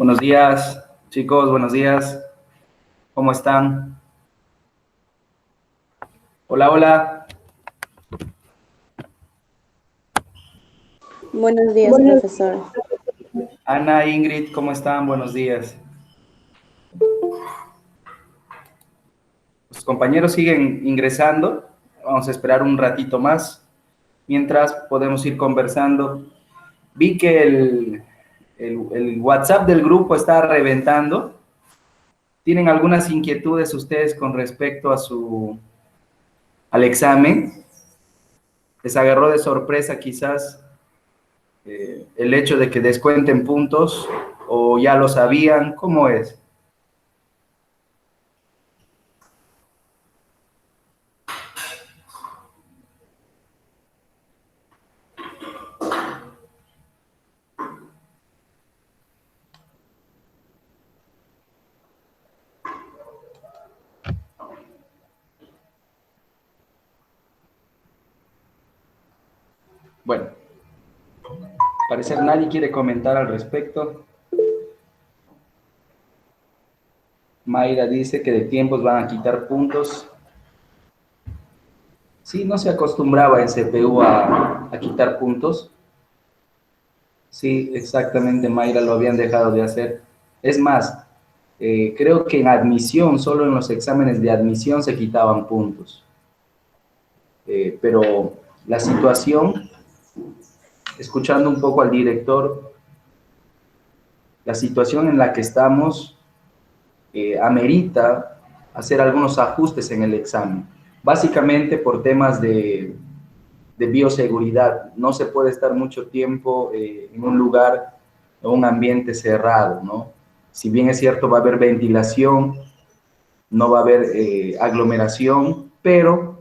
Buenos días, chicos, buenos días. ¿Cómo están? Hola, hola. Buenos días, profesor. Ana, Ingrid, ¿cómo están? Buenos días. Los compañeros siguen ingresando. Vamos a esperar un ratito más. Mientras podemos ir conversando. Vi que el WhatsApp del grupo está reventando. ¿Tienen algunas inquietudes ustedes con respecto al examen? ¿Les agarró de sorpresa quizás el hecho de que descuenten puntos o ya lo sabían? ¿Cómo es? Bueno, al parecer nadie quiere comentar al respecto. Mayra dice que de tiempos van a quitar puntos. Sí, no se acostumbraba en CPU a quitar puntos. Sí, exactamente, Mayra, lo habían dejado de hacer. Es más, creo que en admisión, solo en los exámenes de admisión se quitaban puntos. Pero la situación, escuchando un poco al director, la situación en la que estamos amerita hacer algunos ajustes en el examen. Básicamente por temas de bioseguridad. No se puede estar mucho tiempo en un lugar o un ambiente cerrado, ¿no? Si bien es cierto, va a haber ventilación, no va a haber aglomeración, pero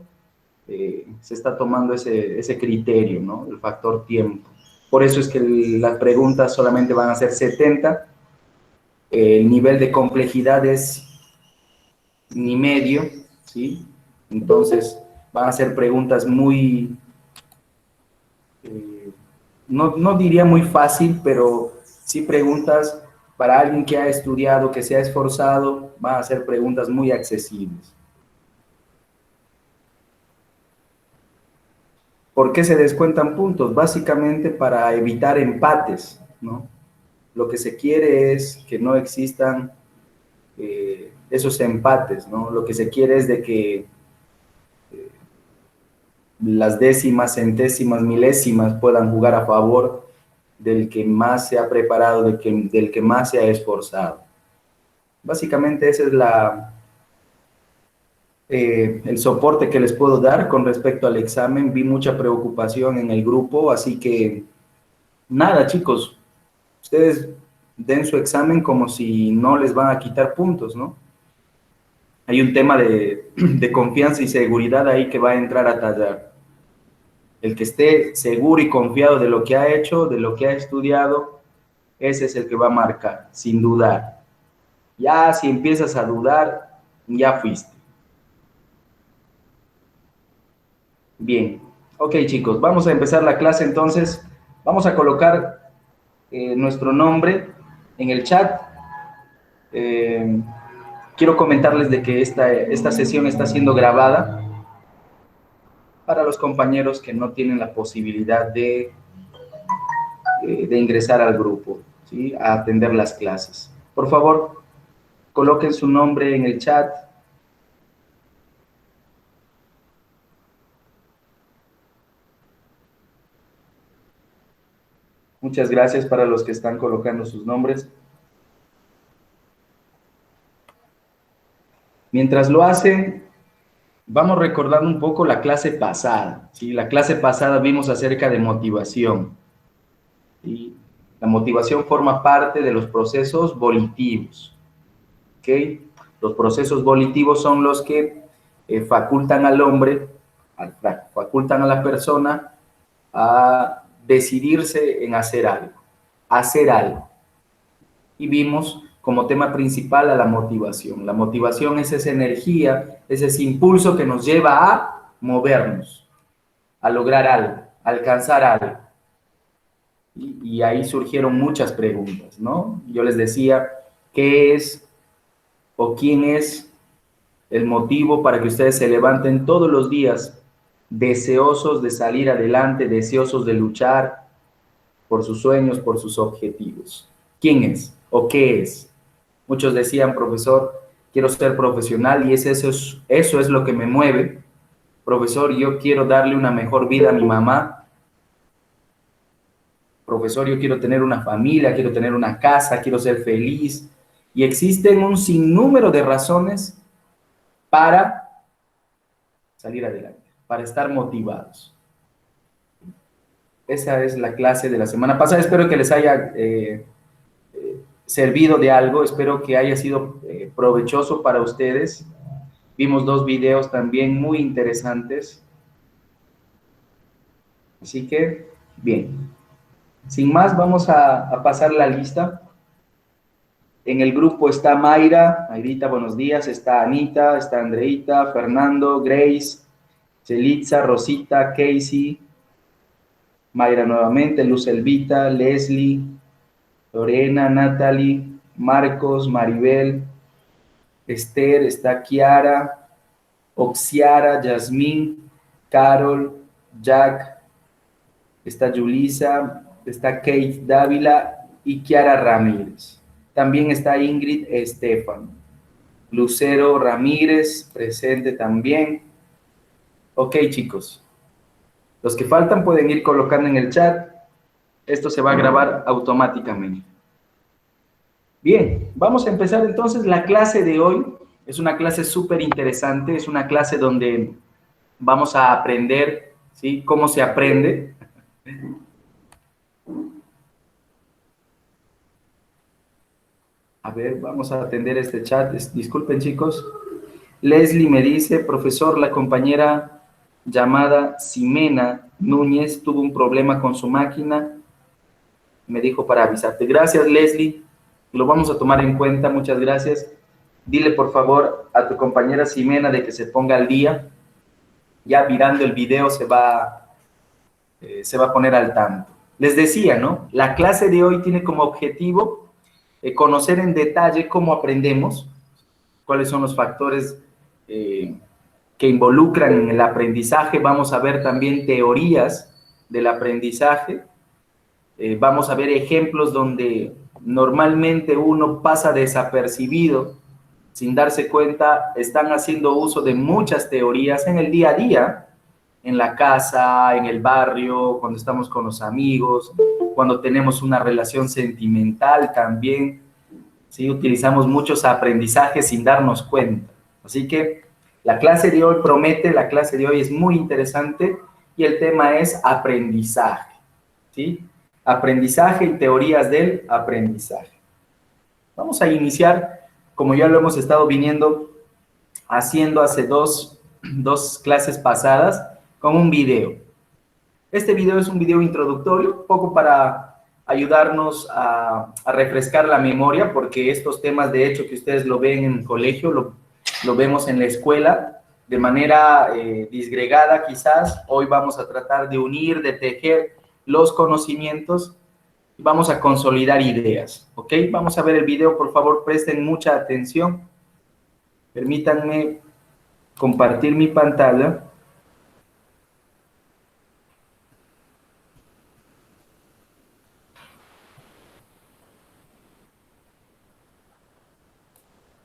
se está tomando ese criterio, ¿no? El factor tiempo. Por eso es que las preguntas solamente van a ser 70. El nivel de complejidad es ni medio, ¿sí? Entonces, van a ser preguntas muy, no diría muy fácil, pero sí preguntas para alguien que ha estudiado, que se ha esforzado, van a ser preguntas muy accesibles. ¿Por qué se descuentan puntos? Básicamente para evitar empates, ¿no? Lo que se quiere es que no existan esos empates, ¿no? Lo que se quiere es de que las décimas, centésimas, milésimas puedan jugar a favor del que más se ha preparado, del que más se ha esforzado. Básicamente ese es el soporte que les puedo dar con respecto al examen. Vi mucha preocupación en el grupo, así que nada, chicos, ustedes den su examen como si no les van a quitar puntos, ¿no? Hay un tema de confianza y seguridad ahí que va a entrar a tallar. El que esté seguro y confiado de lo que ha hecho, de lo que ha estudiado, ese es el que va a marcar, sin dudar. Ya si empiezas a dudar, ya fuiste. Bien, ok chicos, vamos a empezar la clase entonces. Vamos a colocar nuestro nombre en el chat. Quiero comentarles de que esta sesión está siendo grabada para los compañeros que no tienen la posibilidad de ingresar al grupo, ¿sí? A atender las clases. Por favor, coloquen su nombre en el chat. Muchas gracias para los que están colocando sus nombres. Mientras lo hacen, vamos recordando un poco la clase pasada, ¿sí? La clase pasada vimos acerca de motivación. ¿Sí? La motivación forma parte de los procesos volitivos, ¿ok? Los procesos volitivos son los que facultan al hombre, facultan a la persona a decidirse en hacer algo, hacer algo. Y vimos como tema principal a la motivación. La motivación es esa energía, es ese impulso que nos lleva a movernos, a lograr algo, a alcanzar algo. y ahí surgieron muchas preguntas, ¿no? Yo les decía, ¿qué es o quién es el motivo para que ustedes se levanten todos los días deseosos de salir adelante, deseosos de luchar por sus sueños, por sus objetivos? ¿Quién es o qué es? Muchos decían, profesor, quiero ser profesional y eso es lo que me mueve. Profesor, yo quiero darle una mejor vida a mi mamá. Profesor, yo quiero tener una familia, quiero tener una casa, quiero ser feliz. Y existen un sinnúmero de razones para salir adelante, para estar motivados. Esa es la clase de la semana pasada. Espero que les haya servido de algo, espero que haya sido provechoso para ustedes. Vimos dos videos también muy interesantes. Así que, bien. Sin más, vamos a pasar la lista. En el grupo está Mayra, Mayrita, buenos días, está Anita, está Andreita, Fernando, Grace, Celitza, Rosita, Casey, Mayra nuevamente, Luz Elvita, Leslie, Lorena, Natalie, Marcos, Maribel, Esther, está Kiara, Oxiara, Yasmín, Carol, Jack, está Julisa, está Kate Dávila y Kiara Ramírez. También está Ingrid Estefan. Lucero Ramírez, presente también. Ok, chicos. Los que faltan pueden ir colocando en el chat. Esto se va a grabar automáticamente. Bien, vamos a empezar entonces la clase de hoy. Es una clase súper interesante. Es una clase donde vamos a aprender, ¿sí? Cómo se aprende. A ver, vamos a atender este chat. Disculpen, chicos. Leslie me dice, profesor, la compañera llamada Ximena Núñez tuvo un problema con su máquina. Me dijo para avisarte. Gracias, Leslie. Lo vamos a tomar en cuenta. Muchas gracias. Dile, por favor, a tu compañera Ximena de que se ponga al día. Ya mirando el video se va a poner al tanto. Les decía, ¿no? La clase de hoy tiene como objetivo conocer en detalle cómo aprendemos, cuáles son los factores que involucran en el aprendizaje. Vamos a ver también teorías del aprendizaje. Vamos a ver ejemplos donde normalmente uno pasa desapercibido, sin darse cuenta, están haciendo uso de muchas teorías en el día a día, en la casa, en el barrio, cuando estamos con los amigos, cuando tenemos una relación sentimental también, ¿sí? Utilizamos muchos aprendizajes sin darnos cuenta. Así que la clase de hoy promete, la clase de hoy es muy interesante y el tema es aprendizaje, ¿sí? Aprendizaje y teorías del aprendizaje. Vamos a iniciar, como ya lo hemos estado viniendo haciendo hace dos clases pasadas, con un video. Este video es un video introductorio, poco para ayudarnos a refrescar la memoria, porque estos temas, de hecho, que ustedes lo ven en el colegio, lo vemos en la escuela, de manera disgregada quizás. Hoy vamos a tratar de unir, de tejer los conocimientos y vamos a consolidar ideas, ¿ok? Vamos a ver el video, por favor, presten mucha atención. Permítanme compartir mi pantalla.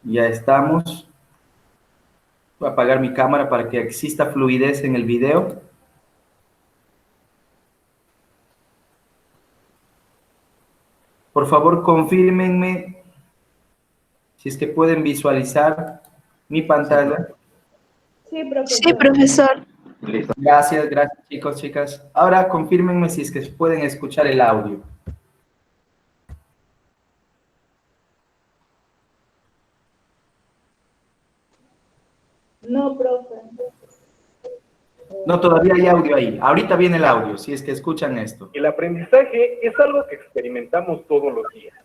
Ya estamos. Voy a apagar mi cámara para que exista fluidez en el video. Por favor, confírmenme si es que pueden visualizar mi pantalla. Sí, profesor. Sí, profesor. Listo. Gracias, gracias, chicos, chicas. Ahora confírmenme si es que pueden escuchar el audio. No, profe. No, todavía hay audio ahí. Ahorita viene el audio, si es que escuchan esto. El aprendizaje es algo que experimentamos todos los días.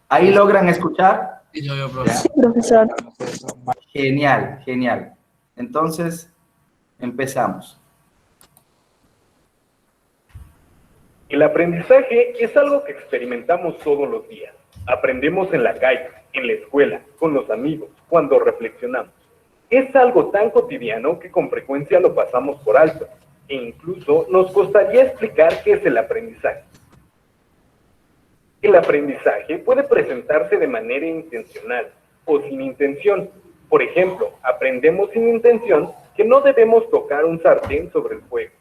¿Ahí logran escuchar? Sí, profesor. Genial, genial. Entonces, empezamos. El aprendizaje es algo que experimentamos todos los días. Aprendemos en la calle, en la escuela, con los amigos, cuando reflexionamos. Es algo tan cotidiano que con frecuencia lo pasamos por alto, e incluso nos costaría explicar qué es el aprendizaje. El aprendizaje puede presentarse de manera intencional o sin intención. Por ejemplo, aprendemos sin intención que no debemos tocar un sartén sobre el fuego.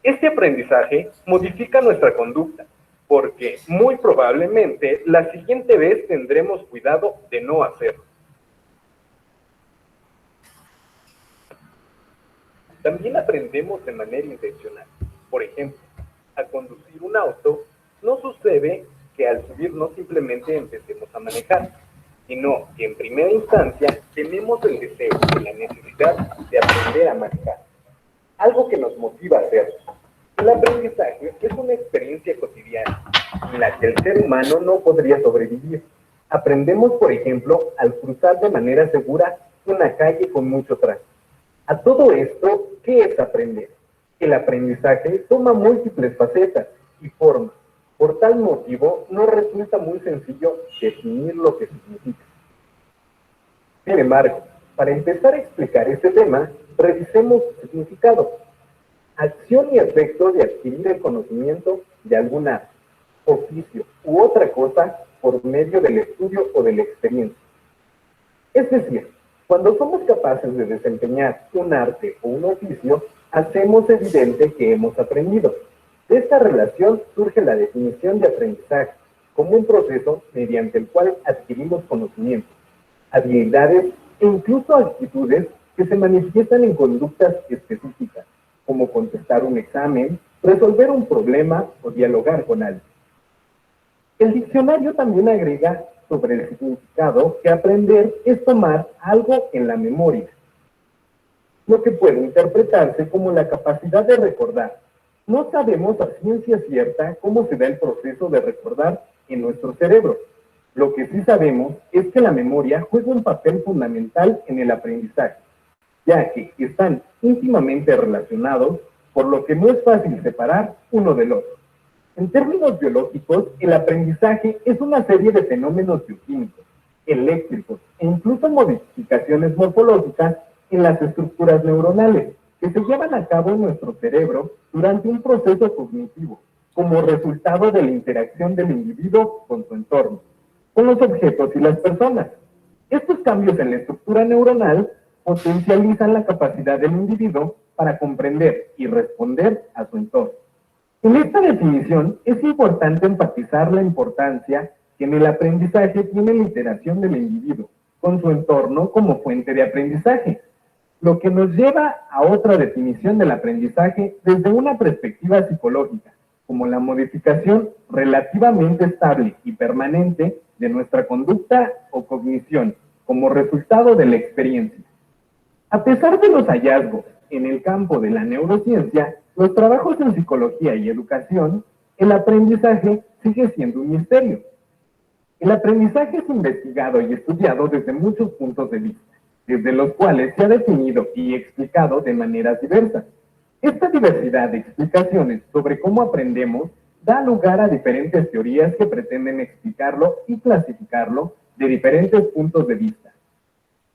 Este aprendizaje modifica nuestra conducta, porque muy probablemente la siguiente vez tendremos cuidado de no hacerlo. También aprendemos de manera intencional. Por ejemplo, a conducir un auto no sucede que al subirnos simplemente empecemos a manejar, sino que en primera instancia tenemos el deseo y la necesidad de aprender a manejar, algo que nos motiva a hacerlo. El aprendizaje es una experiencia cotidiana en la que el ser humano no podría sobrevivir. Aprendemos, por ejemplo, al cruzar de manera segura una calle con mucho tráfico. A todo esto, ¿qué es aprender? El aprendizaje toma múltiples facetas y formas. Por tal motivo, no resulta muy sencillo definir lo que significa. Sin embargo, para empezar a explicar este tema, revisemos su significado. Acción y efecto de adquirir el conocimiento de algún arte, oficio u otra cosa por medio del estudio o de la experiencia. Es decir, cuando somos capaces de desempeñar un arte o un oficio, hacemos evidente que hemos aprendido. De esta relación surge la definición de aprendizaje, como un proceso mediante el cual adquirimos conocimientos, habilidades e incluso actitudes que se manifiestan en conductas específicas, como contestar un examen, resolver un problema o dialogar con alguien. El diccionario también agrega sobre el significado que aprender es tomar algo en la memoria, lo que puede interpretarse como la capacidad de recordar. No sabemos a ciencia cierta cómo se da el proceso de recordar en nuestro cerebro. Lo que sí sabemos es que la memoria juega un papel fundamental en el aprendizaje, ya que están íntimamente relacionados, por lo que no es fácil separar uno del otro. En términos biológicos, el aprendizaje es una serie de fenómenos bioquímicos, eléctricos e incluso modificaciones morfológicas en las estructuras neuronales que se llevan a cabo en nuestro cerebro durante un proceso cognitivo, como resultado de la interacción del individuo con su entorno, con los objetos y las personas. Estos cambios en la estructura neuronal potencializan la capacidad del individuo para comprender y responder a su entorno. En esta definición es importante enfatizar la importancia que en el aprendizaje tiene la interacción del individuo con su entorno como fuente de aprendizaje, lo que nos lleva a otra definición del aprendizaje desde una perspectiva psicológica, como la modificación relativamente estable y permanente de nuestra conducta o cognición como resultado de la experiencia. A pesar de los hallazgos en el campo de la neurociencia, los trabajos en psicología y educación, el aprendizaje sigue siendo un misterio. El aprendizaje es investigado y estudiado desde muchos puntos de vista, desde los cuales se ha definido y explicado de maneras diversas. Esta diversidad de explicaciones sobre cómo aprendemos da lugar a diferentes teorías que pretenden explicarlo y clasificarlo de diferentes puntos de vista.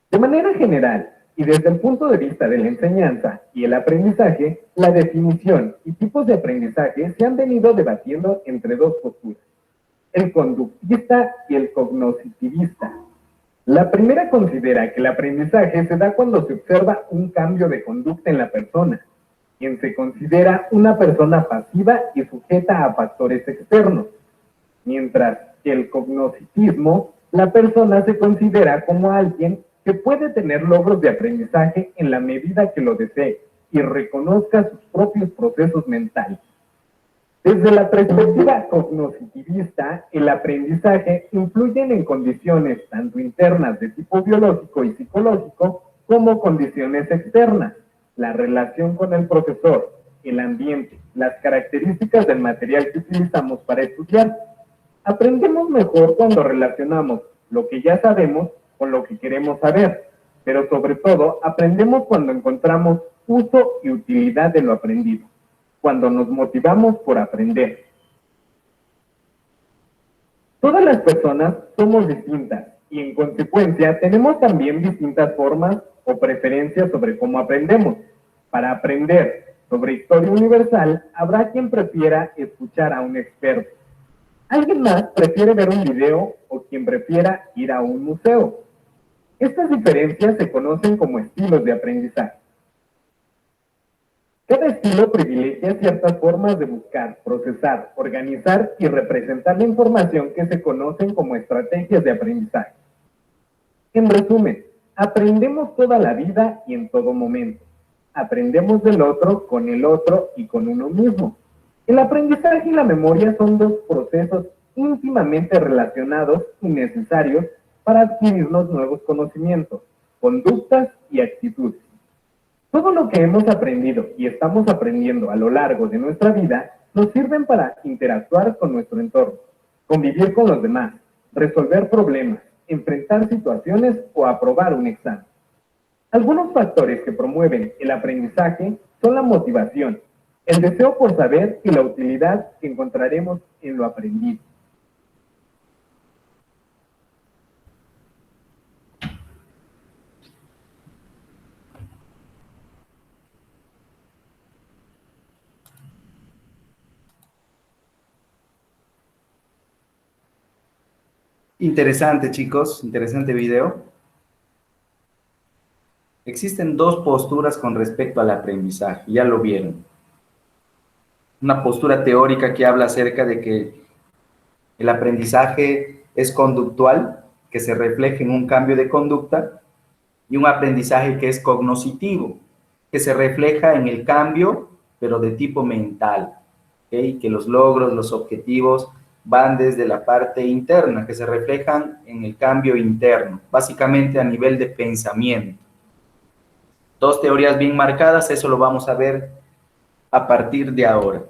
De manera general, y desde el punto de vista de la enseñanza y el aprendizaje, la definición y tipos de aprendizaje se han venido debatiendo entre dos posturas, el conductista y el cognoscitivista. La primera considera que el aprendizaje se da cuando se observa un cambio de conducta en la persona, quien se considera una persona pasiva y sujeta a factores externos, mientras que el cognoscitismo, la persona se considera como alguien que puede tener logros de aprendizaje en la medida que lo desee y reconozca sus propios procesos mentales. Desde la perspectiva cognoscitivista, el aprendizaje influye en condiciones tanto internas de tipo biológico y psicológico como condiciones externas, la relación con el profesor, el ambiente, las características del material que utilizamos para estudiar. Aprendemos mejor cuando relacionamos lo que ya sabemos con lo que queremos saber, pero sobre todo aprendemos cuando encontramos uso y utilidad de lo aprendido, cuando nos motivamos por aprender, Todas las personas somos distintas y en consecuencia tenemos también distintas formas o preferencias sobre cómo aprendemos. Para aprender sobre historia universal, habrá quien prefiera escuchar a un experto. Alguien más prefiere ver un video o quien prefiera ir a un museo. Estas diferencias se conocen como estilos de aprendizaje. Cada estilo privilegia ciertas formas de buscar, procesar, organizar y representar la información que se conocen como estrategias de aprendizaje. En resumen, aprendemos toda la vida y en todo momento. Aprendemos del otro, con el otro y con uno mismo. El aprendizaje y la memoria son dos procesos íntimamente relacionados y necesarios para adquirirnos nuevos conocimientos, conductas y actitudes. Todo lo que hemos aprendido y estamos aprendiendo a lo largo de nuestra vida nos sirven para interactuar con nuestro entorno, convivir con los demás, resolver problemas, enfrentar situaciones o aprobar un examen. Algunos factores que promueven el aprendizaje son la motivación, el deseo por saber y la utilidad que encontraremos en lo aprendido. Interesante, chicos, interesante video. Existen dos posturas con respecto al aprendizaje, ya lo vieron. Una postura teórica que habla acerca de que el aprendizaje es conductual, que se refleja en un cambio de conducta, y un aprendizaje que es cognoscitivo, que se refleja en el cambio, pero de tipo mental, ¿okay? Que los logros, los objetivos van desde la parte interna, que se reflejan en el cambio interno, básicamente a nivel de pensamiento. Dos teorías bien marcadas, eso lo vamos a ver a partir de ahora.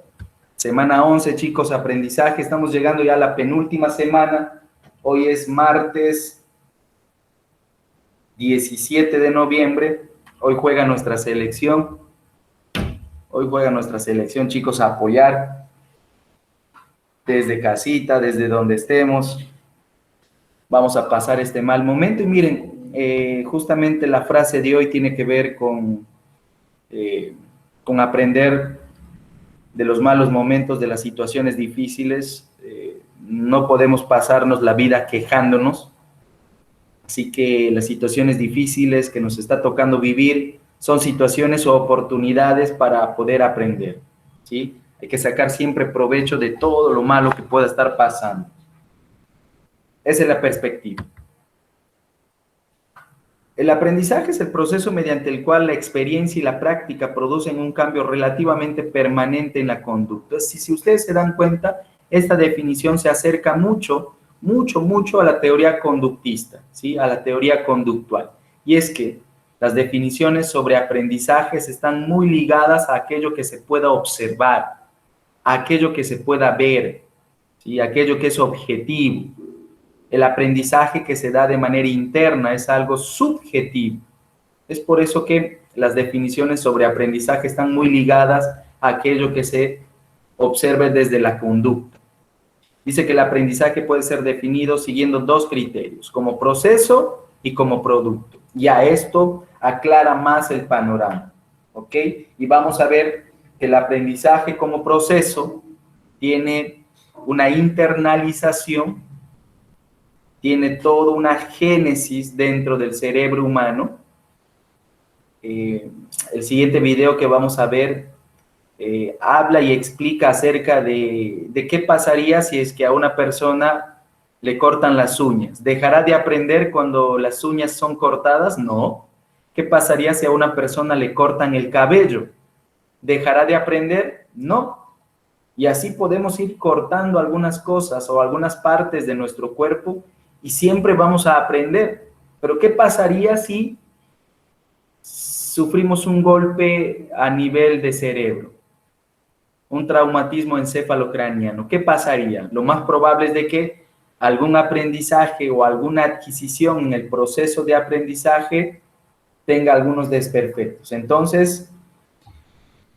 Semana 11, chicos, aprendizaje. Estamos llegando ya a la penúltima semana. Hoy es martes 17 de noviembre. Hoy juega nuestra selección. Hoy juega nuestra selección, chicos, a apoyar desde casita, desde donde estemos. Vamos a pasar este mal momento. Y miren, justamente la frase de hoy tiene que ver con aprender de los malos momentos, de las situaciones difíciles. No podemos pasarnos la vida quejándonos. Así que las situaciones difíciles que nos está tocando vivir son situaciones o oportunidades para poder aprender, ¿sí? Hay que sacar siempre provecho de todo lo malo que pueda estar pasando. Esa es la perspectiva. El aprendizaje es el proceso mediante el cual la experiencia y la práctica producen un cambio relativamente permanente en la conducta. Si ustedes se dan cuenta, esta definición se acerca mucho a la teoría conductista, ¿sí? A la teoría conductual. Y es que las definiciones sobre aprendizajes están muy ligadas a aquello que se pueda observar, a aquello que se pueda ver, ¿sí? Aquello que es objetivo. El aprendizaje que se da de manera interna es algo subjetivo. Es por eso que las definiciones sobre aprendizaje están muy ligadas a aquello que se observa desde la conducta. Dice que el aprendizaje puede ser definido siguiendo dos criterios, como proceso y como producto. Ya esto aclara más el panorama, ¿ok? Y vamos a ver que el aprendizaje como proceso tiene una internalización, tiene toda una génesis dentro del cerebro humano. El siguiente video que vamos a ver habla y explica acerca de qué pasaría si es que a una persona le cortan las uñas. ¿Dejará de aprender cuando las uñas son cortadas? No. ¿Qué pasaría si a una persona le cortan el cabello? ¿Dejará de aprender? No. Y así podemos ir cortando algunas cosas o algunas partes de nuestro cuerpo y siempre vamos a aprender. Pero ¿qué pasaría si sufrimos un golpe a nivel de cerebro? Un traumatismo encefalocraniano. ¿Qué pasaría? Lo más probable es de que algún aprendizaje o alguna adquisición en el proceso de aprendizaje tenga algunos desperfectos. Entonces,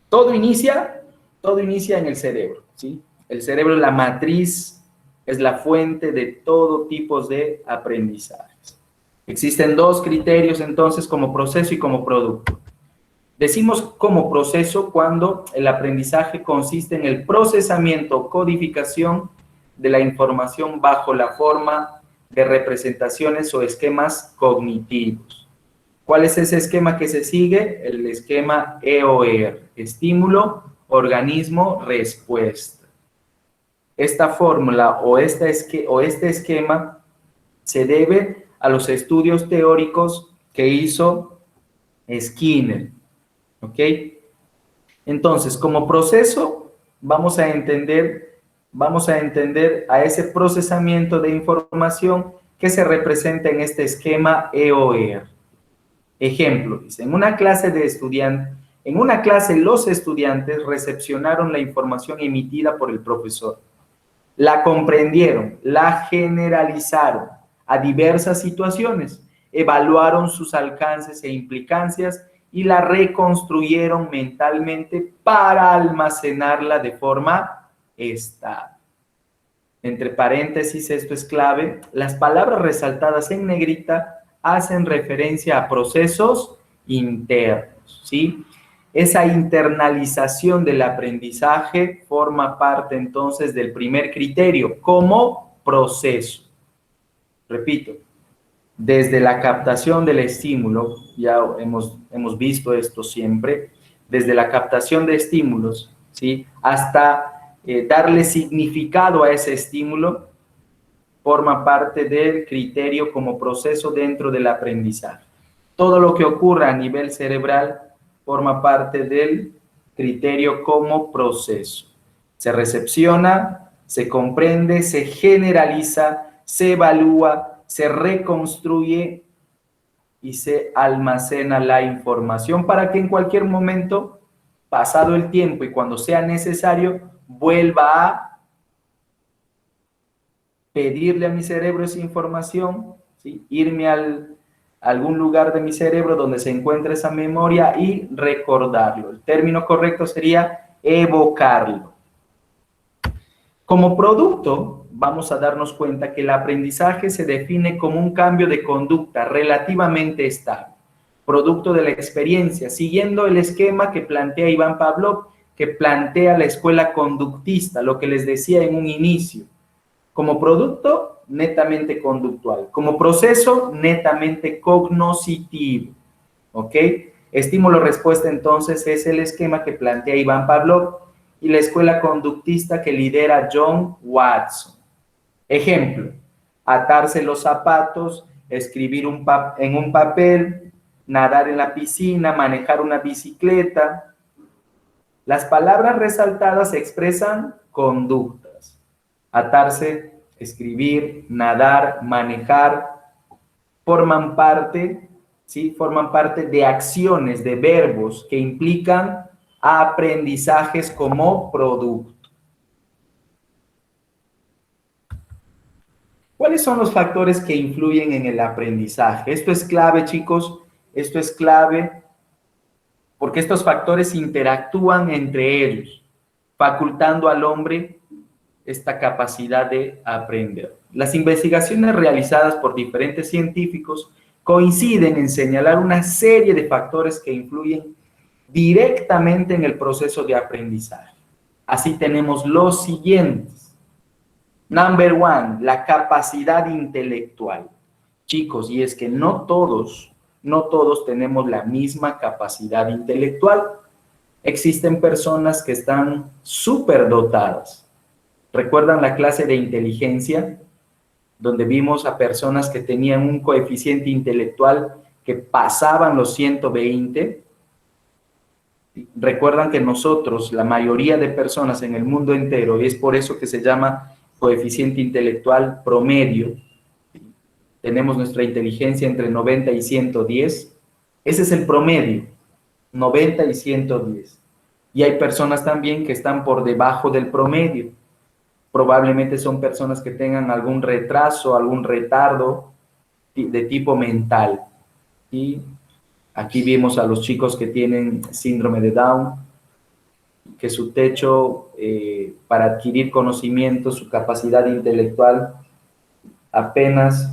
todo inicia en el cerebro, ¿sí? El cerebro es la matriz es la fuente de todo tipo de aprendizajes. Existen dos criterios entonces, como proceso y como producto. Decimos como proceso cuando el aprendizaje consiste en el procesamiento o codificación de la información bajo la forma de representaciones o esquemas cognitivos. ¿Cuál es ese esquema que se sigue? El esquema EOR, estímulo, organismo, respuesta. Esta fórmula o este esquema se debe a los estudios teóricos que hizo Skinner. ¿Ok? Entonces, como proceso, vamos a entender a ese procesamiento de información que se representa en este esquema EOR. Ejemplo, dice, en una clase los estudiantes recepcionaron la información emitida por el profesor. La comprendieron, la generalizaron a diversas situaciones, evaluaron sus alcances e implicancias y la reconstruyeron mentalmente para almacenarla de forma estable. Entre paréntesis, esto es clave, las palabras resaltadas en negrita hacen referencia a procesos internos, ¿sí? Esa internalización del aprendizaje forma parte entonces del primer criterio, como proceso. Repito, desde la captación del estímulo, ya hemos visto esto siempre, desde la captación de estímulos, ¿sí? Hasta darle significado a ese estímulo, forma parte del criterio como proceso dentro del aprendizaje. Todo lo que ocurra a nivel cerebral forma parte del criterio como proceso. Se recepciona, se comprende, se generaliza, se evalúa, se reconstruye y se almacena la información para que en cualquier momento, pasado el tiempo y cuando sea necesario, vuelva a pedirle a mi cerebro esa información, ¿sí? Irme a algún lugar de mi cerebro donde se encuentre esa memoria y recordarlo. El término correcto sería evocarlo. Como producto, vamos a darnos cuenta que el aprendizaje se define como un cambio de conducta relativamente estable, producto de la experiencia, siguiendo el esquema que plantea Iván Pavlov, que plantea la escuela conductista, lo que les decía en un inicio. Como producto, netamente conductual. Como proceso, netamente cognoscitivo. ¿Ok? Estímulo-respuesta, entonces, es el esquema que plantea Iván Pavlov y la escuela conductista que lidera John Watson. Ejemplo, atarse los zapatos, escribir en un papel, nadar en la piscina, manejar una bicicleta. Las palabras resaltadas expresan conductas. Atarse, escribir, nadar, manejar, forman parte, ¿sí? Forman parte de acciones, de verbos que implican aprendizajes como producto. ¿Cuáles son los factores que influyen en el aprendizaje? Esto es clave, chicos, esto es clave porque estos factores interactúan entre ellos, facultando al hombre esta capacidad de aprender. Las investigaciones realizadas por diferentes científicos coinciden en señalar una serie de factores que influyen directamente en el proceso de aprendizaje. Así tenemos los siguientes. Number one, la capacidad intelectual. Chicos, y es que no todos tenemos la misma capacidad intelectual. Existen personas que están superdotadas. ¿Recuerdan la clase de inteligencia? Donde vimos a personas que tenían un coeficiente intelectual que pasaban los 120. Recuerdan que nosotros, la mayoría de personas en el mundo entero, y es por eso que se llama coeficiente intelectual promedio, tenemos nuestra inteligencia entre 90 y 110, ese es el promedio, 90 y 110. Y hay personas también que están por debajo del promedio. Probablemente son personas que tengan algún retraso, algún retardo de tipo mental. Y aquí vimos a los chicos que tienen síndrome de Down, que su techo para adquirir conocimiento, su capacidad intelectual, apenas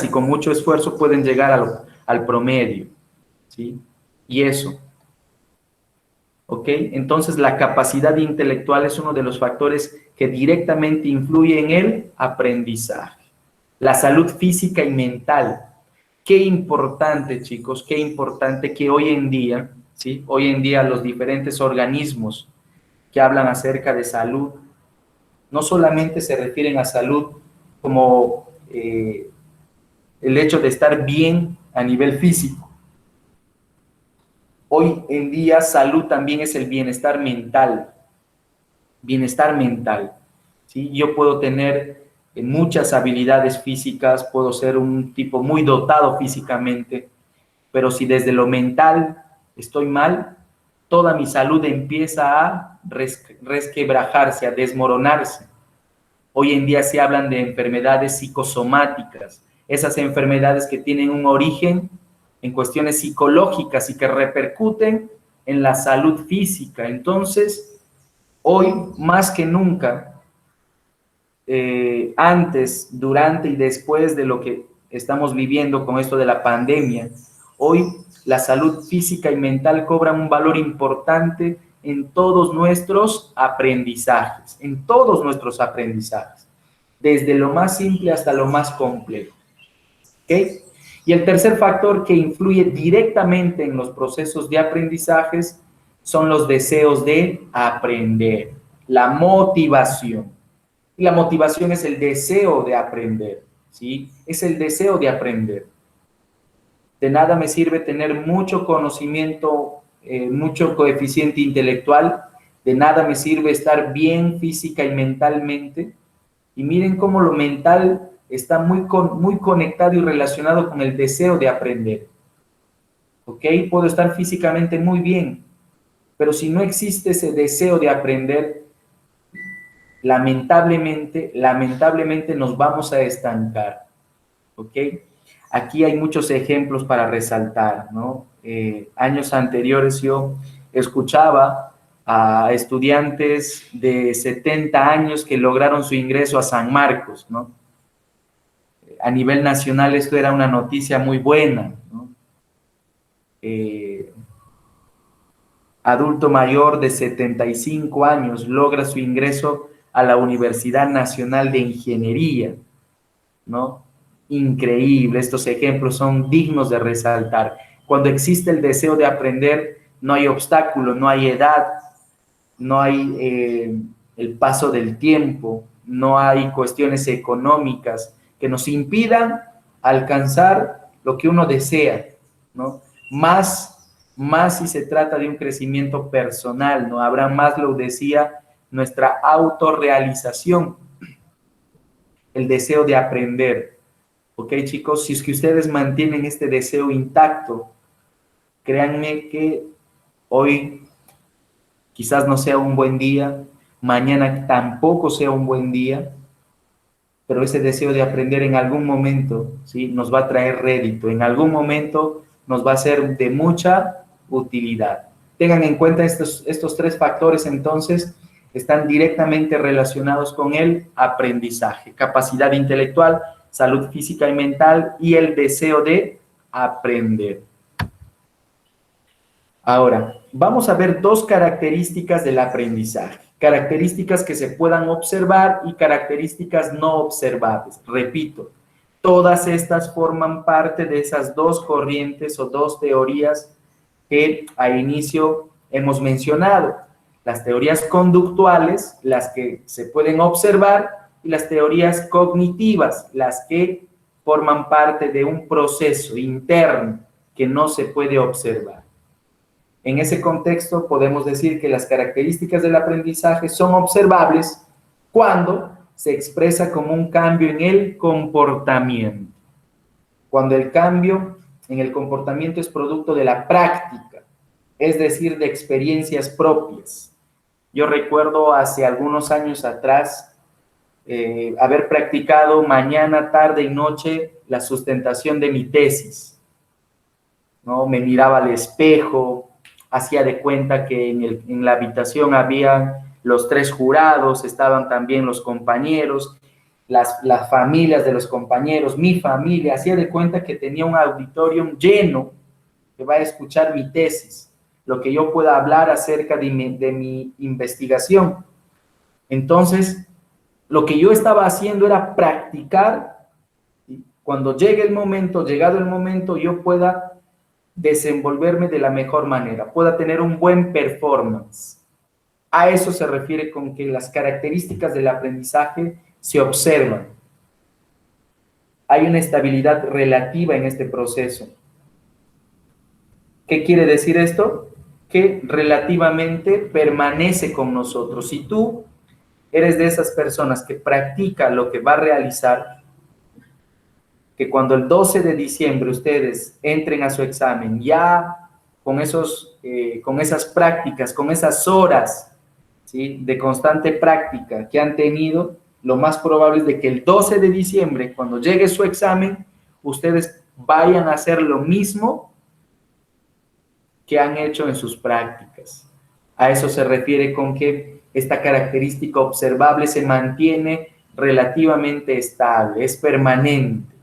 y con mucho esfuerzo pueden llegar al promedio, ¿sí? Y eso, ¿ok? Entonces la capacidad intelectual es uno de los factores que directamente influye en el aprendizaje. La salud física y mental. Qué importante, chicos, qué importante que hoy en día, ¿sí? Hoy en día los diferentes organismos que hablan acerca de salud no solamente se refieren a salud como el hecho de estar bien a nivel físico. Hoy en día salud también es el bienestar mental, ¿sí? Yo puedo tener muchas habilidades físicas, puedo ser un tipo muy dotado físicamente, pero si desde lo mental estoy mal, toda mi salud empieza a resquebrajarse, a desmoronarse. Hoy en día se hablan de enfermedades psicosomáticas, esas enfermedades que tienen un origen en cuestiones psicológicas y que repercuten en la salud física. Entonces, hoy más que nunca, antes, durante y después de lo que estamos viviendo con esto de la pandemia, hoy la salud física y mental cobra un valor importante en todos nuestros aprendizajes, desde lo más simple hasta lo más complejo. ¿Okay? Y el tercer factor que influye directamente en los procesos de aprendizajes son los deseos de aprender, la motivación. Y la motivación es el deseo de aprender, ¿sí? Es el deseo de aprender. De nada me sirve tener mucho conocimiento, mucho coeficiente intelectual, de nada me sirve estar bien física y mentalmente. Y miren cómo lo mental está muy conectado y relacionado con el deseo de aprender. ¿Ok? Puedo estar físicamente muy bien, pero si no existe ese deseo de aprender, lamentablemente nos vamos a estancar. ¿Ok? Aquí hay muchos ejemplos para resaltar, ¿no? Años anteriores yo escuchaba a estudiantes de 70 años que lograron su ingreso a San Marcos, ¿no? A nivel nacional esto era una noticia muy buena, ¿no? Adulto mayor de 75 años logra su ingreso a la Universidad Nacional de Ingeniería, ¿no? Increíble, estos ejemplos son dignos de resaltar. Cuando existe el deseo de aprender, no hay obstáculo, no hay edad, no hay el paso del tiempo, no hay cuestiones económicas que nos impidan alcanzar lo que uno desea, ¿no? Más si se trata de un crecimiento personal, ¿no? Abraham Maslow decía, nuestra autorrealización, el deseo de aprender. Ok, chicos, si es que ustedes mantienen este deseo intacto, créanme que hoy quizás no sea un buen día, mañana tampoco sea un buen día, pero ese deseo de aprender en algún momento, ¿sí? Nos va a traer rédito, en algún momento nos va a ser de mucha utilidad. Tengan en cuenta estos tres factores, entonces, están directamente relacionados con el aprendizaje, capacidad intelectual, salud física y mental y el deseo de aprender. Ahora, vamos a ver dos características del aprendizaje, características que se puedan observar y características no observables. Repito, todas estas forman parte de esas dos corrientes o dos teorías que al inicio hemos mencionado. Las teorías conductuales, las que se pueden observar, y las teorías cognitivas, las que forman parte de un proceso interno que no se puede observar. En ese contexto podemos decir que las características del aprendizaje son observables cuando se expresa como un cambio en el comportamiento. Cuando el cambio en el comportamiento es producto de la práctica, es decir, de experiencias propias. Yo recuerdo hace algunos años atrás haber practicado mañana, tarde y noche la sustentación de mi tesis, ¿no? Me miraba al espejo, hacía de cuenta que en la habitación habían los 3 jurados, estaban también los compañeros, las familias de los compañeros, mi familia, hacía de cuenta que tenía un auditorium lleno que va a escuchar mi tesis, lo que yo pueda hablar acerca de mi investigación. Entonces, lo que yo estaba haciendo era practicar, ¿sí? Cuando llegue el momento, llegado el momento, yo pueda desenvolverme de la mejor manera, pueda tener un buen performance. A eso se refiere con que las características del aprendizaje se observan. Hay una estabilidad relativa en este proceso. ¿Qué quiere decir esto? Que relativamente permanece con nosotros. Si tú eres de esas personas que practica lo que va a realizar, que cuando el 12 de diciembre ustedes entren a su examen, ya con esas prácticas, con esas horas, ¿sí?, de constante práctica que han tenido, lo más probable es de que el 12 de diciembre, cuando llegue su examen, ustedes vayan a hacer lo mismo que han hecho en sus prácticas. A eso se refiere con que esta característica observable se mantiene relativamente estable, es permanente,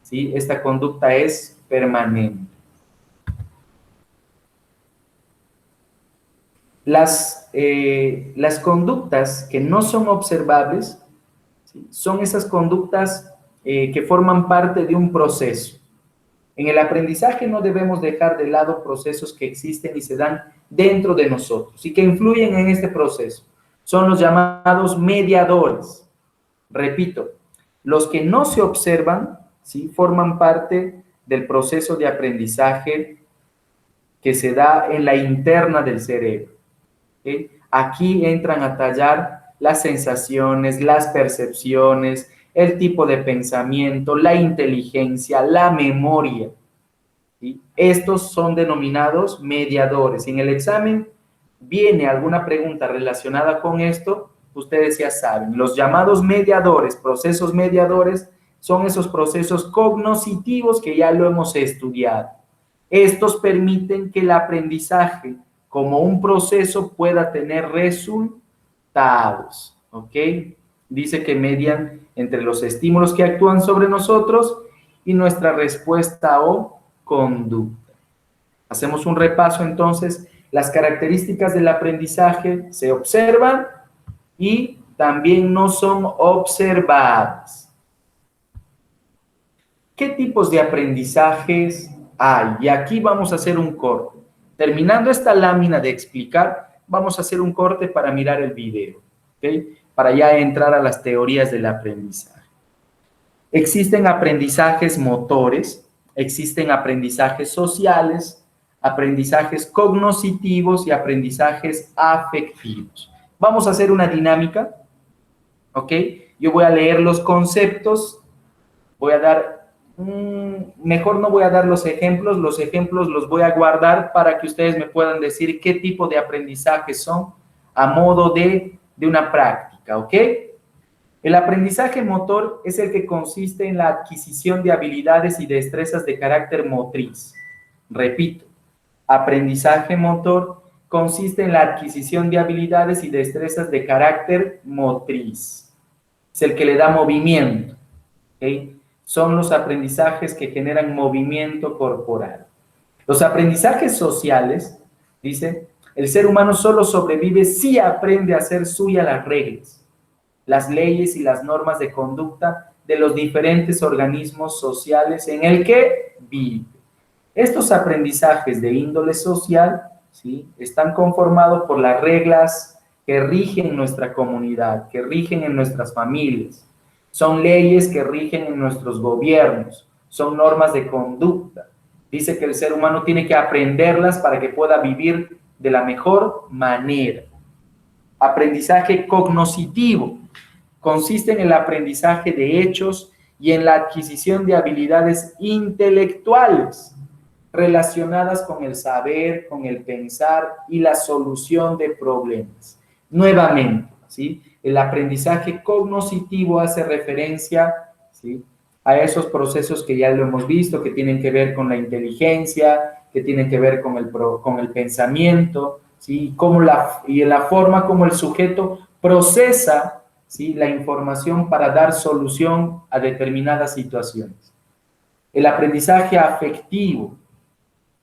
¿sí? Esta conducta es permanente. Las conductas que no son observables, ¿sí?, son esas conductas que forman parte de un proceso. En el aprendizaje no debemos dejar de lado procesos que existen y se dan dentro de nosotros y que influyen en este proceso. Son los llamados mediadores. Repito, los que no se observan, ¿sí?, forman parte del proceso de aprendizaje que se da en la interna del cerebro. ¿Sí? Aquí entran a tallar las sensaciones, las percepciones, el tipo de pensamiento, la inteligencia, la memoria. ¿Sí? Estos son denominados mediadores. Si en el examen viene alguna pregunta relacionada con esto, ustedes ya saben, los llamados mediadores, procesos mediadores, son esos procesos cognitivos que ya lo hemos estudiado. Estos permiten que el aprendizaje como un proceso pueda tener resultados, ¿ok? Dice que median entre los estímulos que actúan sobre nosotros y nuestra respuesta o conducta. Hacemos un repaso entonces. Las características del aprendizaje se observan y también no son observadas. ¿Qué tipos de aprendizajes hay? Y aquí vamos a hacer un corte. Terminando esta lámina de explicar, vamos a hacer un corte para mirar el video, ¿ok? Para ya entrar a las teorías del aprendizaje. Existen aprendizajes motores, existen aprendizajes sociales, aprendizajes cognitivos y aprendizajes afectivos. Vamos a hacer una dinámica, ¿ok? Yo voy a leer los conceptos, voy a dar, mejor no voy a dar los ejemplos los voy a guardar para que ustedes me puedan decir qué tipo de aprendizaje son a modo de una práctica, ¿ok? El aprendizaje motor es el que consiste en la adquisición de habilidades y destrezas de carácter motriz. Repito, aprendizaje motor consiste en la adquisición de habilidades y destrezas de carácter motriz. Es el que le da movimiento, ¿ok? Son los aprendizajes que generan movimiento corporal. Los aprendizajes sociales, dice, el ser humano solo sobrevive si aprende a hacer suya las reglas, las leyes y las normas de conducta de los diferentes organismos sociales en el que vive. Estos aprendizajes de índole social, ¿sí?, están conformados por las reglas que rigen nuestra comunidad, que rigen en nuestras familias. Son leyes que rigen en nuestros gobiernos, son normas de conducta. Dice que el ser humano tiene que aprenderlas para que pueda vivir de la mejor manera. Aprendizaje cognitivo consiste en el aprendizaje de hechos y en la adquisición de habilidades intelectuales relacionadas con el saber, con el pensar y la solución de problemas. Nuevamente, ¿sí?, el aprendizaje cognitivo hace referencia, ¿sí?, a esos procesos que ya lo hemos visto, que tienen que ver con la inteligencia, que tienen que ver con el pensamiento, ¿sí? Y la forma como el sujeto procesa, ¿sí?, la información para dar solución a determinadas situaciones. El aprendizaje afectivo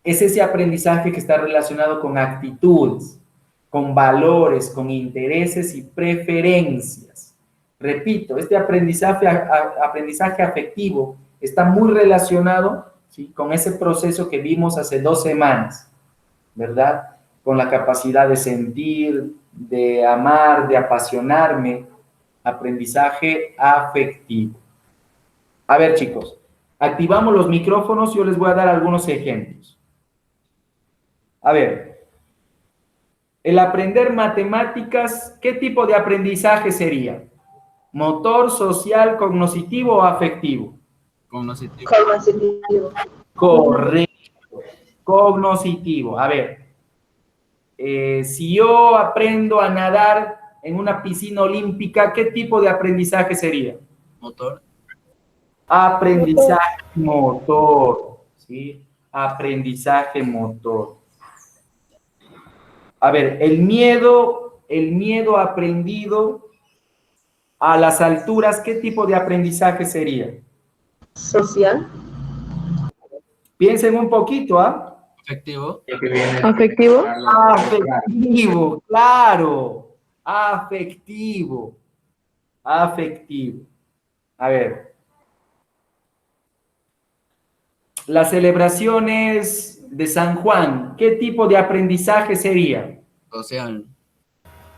es ese aprendizaje que está relacionado con actitudes, con valores, con intereses y preferencias. Repito, este aprendizaje afectivo está muy relacionado, ¿sí?, con ese proceso que vimos hace 2 semanas, ¿verdad? Con la capacidad de sentir, de amar, de apasionarme, aprendizaje afectivo. A ver, chicos, activamos los micrófonos, yo les voy a dar algunos ejemplos. A ver, el aprender matemáticas, ¿qué tipo de aprendizaje sería? ¿Motor, social, cognitivo o afectivo? Cognitivo. Correcto, cognitivo. A ver, si yo aprendo a nadar en una piscina olímpica, ¿qué tipo de aprendizaje sería? Motor. Aprendizaje motor, ¿sí? Aprendizaje motor. A ver, el miedo aprendido a las alturas, ¿qué tipo de aprendizaje sería? Social. Piensen un poquito, ¿ah? Afectivo. Afectivo. Afectivo, claro. Afectivo. Afectivo. A ver. Las celebraciones de San Juan, ¿qué tipo de aprendizaje sería? Social.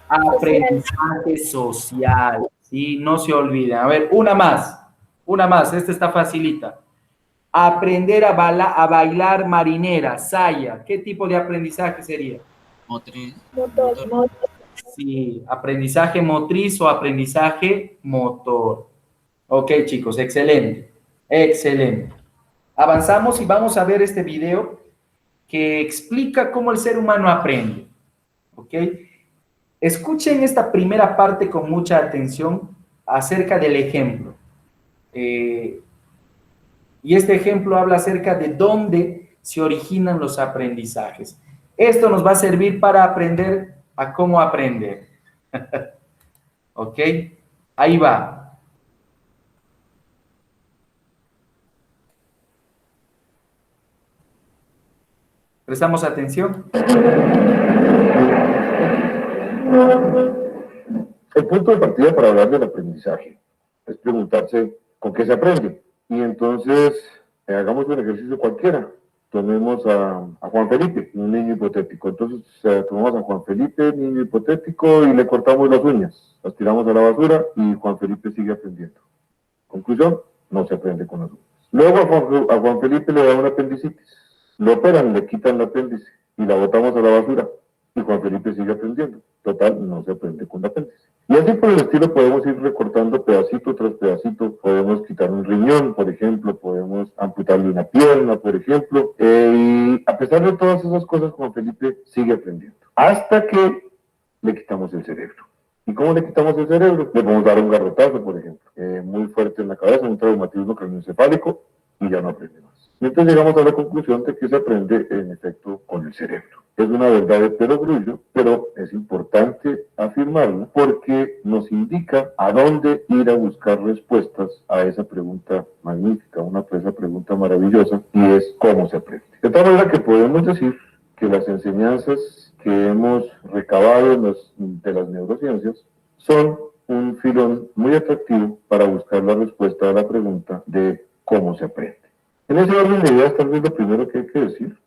Aprendizaje social, ¿sí? No se olviden. A ver, una más, esta está facilita. Aprender a bailar marinera, saya, ¿qué tipo de aprendizaje sería? Motriz. Motor. Sí, aprendizaje motriz o aprendizaje motor. Ok, chicos, excelente, excelente. Avanzamos y vamos a ver este video que explica cómo el ser humano aprende. ¿Ok? Escuchen esta primera parte con mucha atención acerca del ejemplo. Y este ejemplo habla acerca de dónde se originan los aprendizajes. Esto nos va a servir para aprender a cómo aprender. ¿Ok? Ahí va. ¿Prestamos atención? El punto de partida para hablar del aprendizaje es preguntarse con qué se aprende. Y entonces, hagamos un ejercicio cualquiera. Tomemos a Juan Felipe, un niño hipotético. Entonces, tomamos a Juan Felipe, niño hipotético, y le cortamos las uñas. Las tiramos a la basura y Juan Felipe sigue aprendiendo. Conclusión, no se aprende con las uñas. Luego a Juan Felipe le da una apendicitis. Lo operan, le quitan el apéndice y la botamos a la basura. Y Juan Felipe sigue aprendiendo. Total, no se aprende con el apéndice. Y así por el estilo podemos ir recortando pedacito tras pedacito. Podemos quitar un riñón, por ejemplo. Podemos amputarle una pierna, por ejemplo. Y a pesar de todas esas cosas, Juan Felipe sigue aprendiendo. Hasta que le quitamos el cerebro. ¿Y cómo le quitamos el cerebro? Le podemos dar un garrotazo, por ejemplo. Muy fuerte en la cabeza, un traumatismo craneoencefálico y ya no aprende más. Y entonces llegamos a la conclusión de que se aprende, en efecto, con el cerebro. Es una verdad de perogrullo, pero es importante afirmarlo porque nos indica a dónde ir a buscar respuestas a esa pregunta magnífica, esa pregunta maravillosa, y es cómo se aprende. De tal manera que podemos decir que las enseñanzas que hemos recabado de las neurociencias son un filón muy atractivo para buscar la respuesta a la pregunta de cómo se aprende. En ese orden de ideas, tal vez lo primero que hay que decir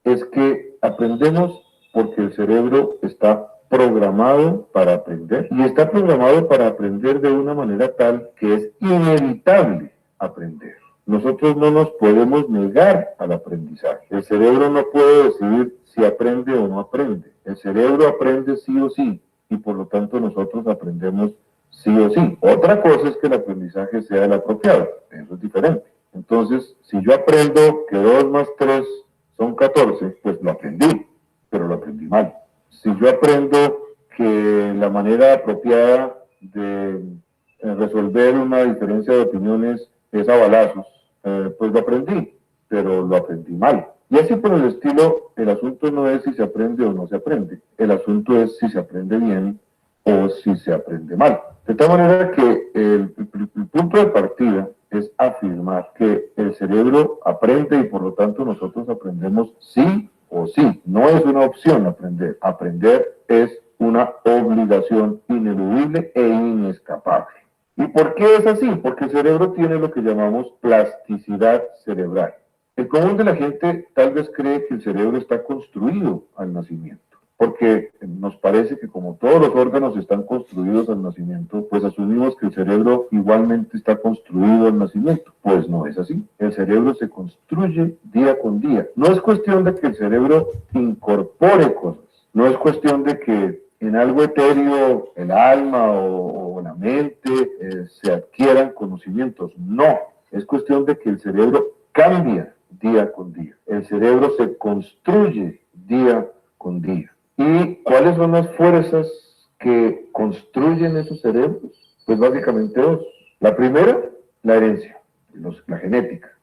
es que aprendemos porque el cerebro está programado para aprender, y está programado para aprender de una manera tal que es inevitable aprender. Nosotros no nos podemos negar al aprendizaje. El cerebro no puede decidir si aprende o no aprende. El cerebro aprende sí o sí, y por lo tanto nosotros aprendemos sí o sí. Otra cosa es que el aprendizaje sea el apropiado, eso es diferente. Entonces, si yo aprendo que 2 más 3 son 14, pues lo aprendí, pero lo aprendí mal. Si yo aprendo que la manera apropiada de resolver una diferencia de opiniones es a balazos, pues lo aprendí, pero lo aprendí mal. Y así por el estilo, el asunto no es si se aprende o no se aprende, el asunto es si se aprende bien o si se aprende mal. De tal manera que el punto de partida es afirmar que el cerebro aprende y por lo tanto nosotros aprendemos sí o sí. No es una opción aprender. Aprender es una obligación ineludible e inescapable. ¿Y por qué es así? Porque el cerebro tiene lo que llamamos plasticidad cerebral. El común de la gente tal vez cree que el cerebro está construido al nacimiento, porque nos parece que como todos los órganos están construidos al nacimiento, pues asumimos que el cerebro igualmente está construido al nacimiento. Pues no es así. El cerebro se construye día con día. No es cuestión de que el cerebro incorpore cosas, no es cuestión de que en algo etéreo, el alma o la mente se adquieran conocimientos. No, es cuestión de que el cerebro cambia día con día. El cerebro se construye día con día. ¿Y cuáles son las fuerzas que construyen esos cerebros? Pues básicamente dos. La primera, la herencia, la genética.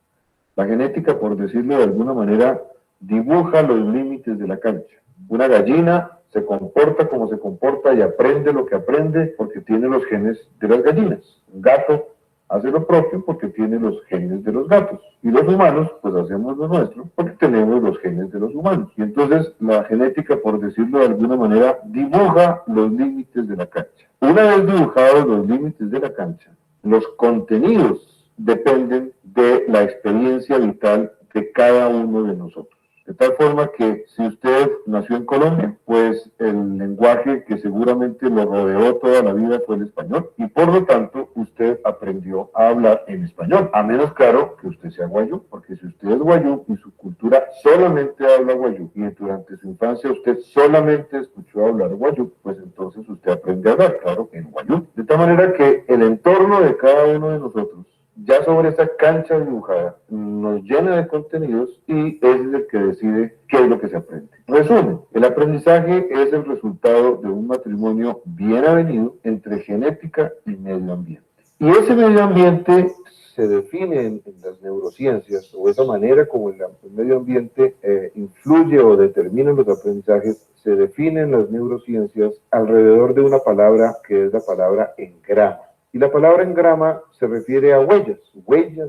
La genética, por decirlo de alguna manera, dibuja los límites de la cancha. Una gallina se comporta como se comporta y aprende lo que aprende porque tiene los genes de las gallinas. Un gato hace lo propio porque tiene los genes de los gatos. Y los humanos, pues hacemos lo nuestro porque tenemos los genes de los humanos. Y entonces la genética, por decirlo de alguna manera, dibuja los límites de la cancha. Una vez dibujados los límites de la cancha, los contenidos dependen de la experiencia vital de cada uno de nosotros. De tal forma que si usted nació en Colombia, pues el lenguaje que seguramente lo rodeó toda la vida fue el español y por lo tanto usted aprendió a hablar en español. A menos claro que usted sea guayú, porque si usted es guayú y su cultura solamente habla guayú y durante su infancia usted solamente escuchó hablar guayú, pues entonces usted aprende a hablar, claro, en guayú. De tal manera que el entorno de cada uno de nosotros ya sobre esta cancha dibujada nos llena de contenidos y es el que decide qué es lo que se aprende. Resumen, el aprendizaje es el resultado de un matrimonio bien avenido entre genética y medio ambiente. Y ese medio ambiente se define en las neurociencias, o esa manera como el medio ambiente influye o determina los aprendizajes, se define en las neurociencias alrededor de una palabra que es la palabra engrama. Y la palabra engrama se refiere a huellas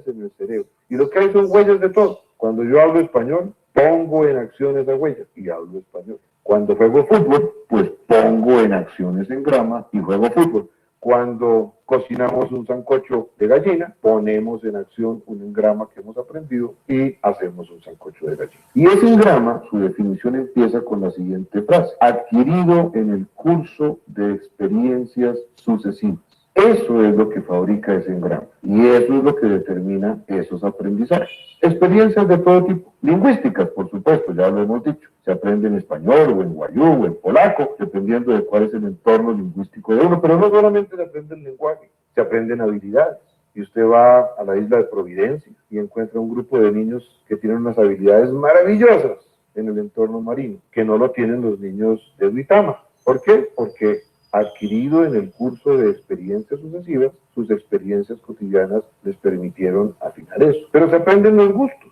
en el cerebro. Y lo que hay son huellas de todo. Cuando yo hablo español, pongo en acción esa huella y hablo español. Cuando juego fútbol, pues pongo en acción ese engrama y juego fútbol. Cuando cocinamos un sancocho de gallina, ponemos en acción un engrama que hemos aprendido y hacemos un sancocho de gallina. Y ese engrama, su definición empieza con la siguiente frase: adquirido en el curso de experiencias sucesivas. Eso es lo que fabrica ese engrama y eso es lo que determina esos aprendizajes. Experiencias de todo tipo, lingüísticas, por supuesto, ya lo hemos dicho. Se aprende en español o en guayú o en polaco, dependiendo de cuál es el entorno lingüístico de uno, pero no solamente se aprende el lenguaje, se aprenden habilidades. Y usted va a la isla de Providencia y encuentra un grupo de niños que tienen unas habilidades maravillosas en el entorno marino, que no lo tienen los niños de Duitama. ¿Por qué? Porque adquirido en el curso de experiencias sucesivas, sus experiencias cotidianas les permitieron afinar eso. Pero se aprenden los gustos.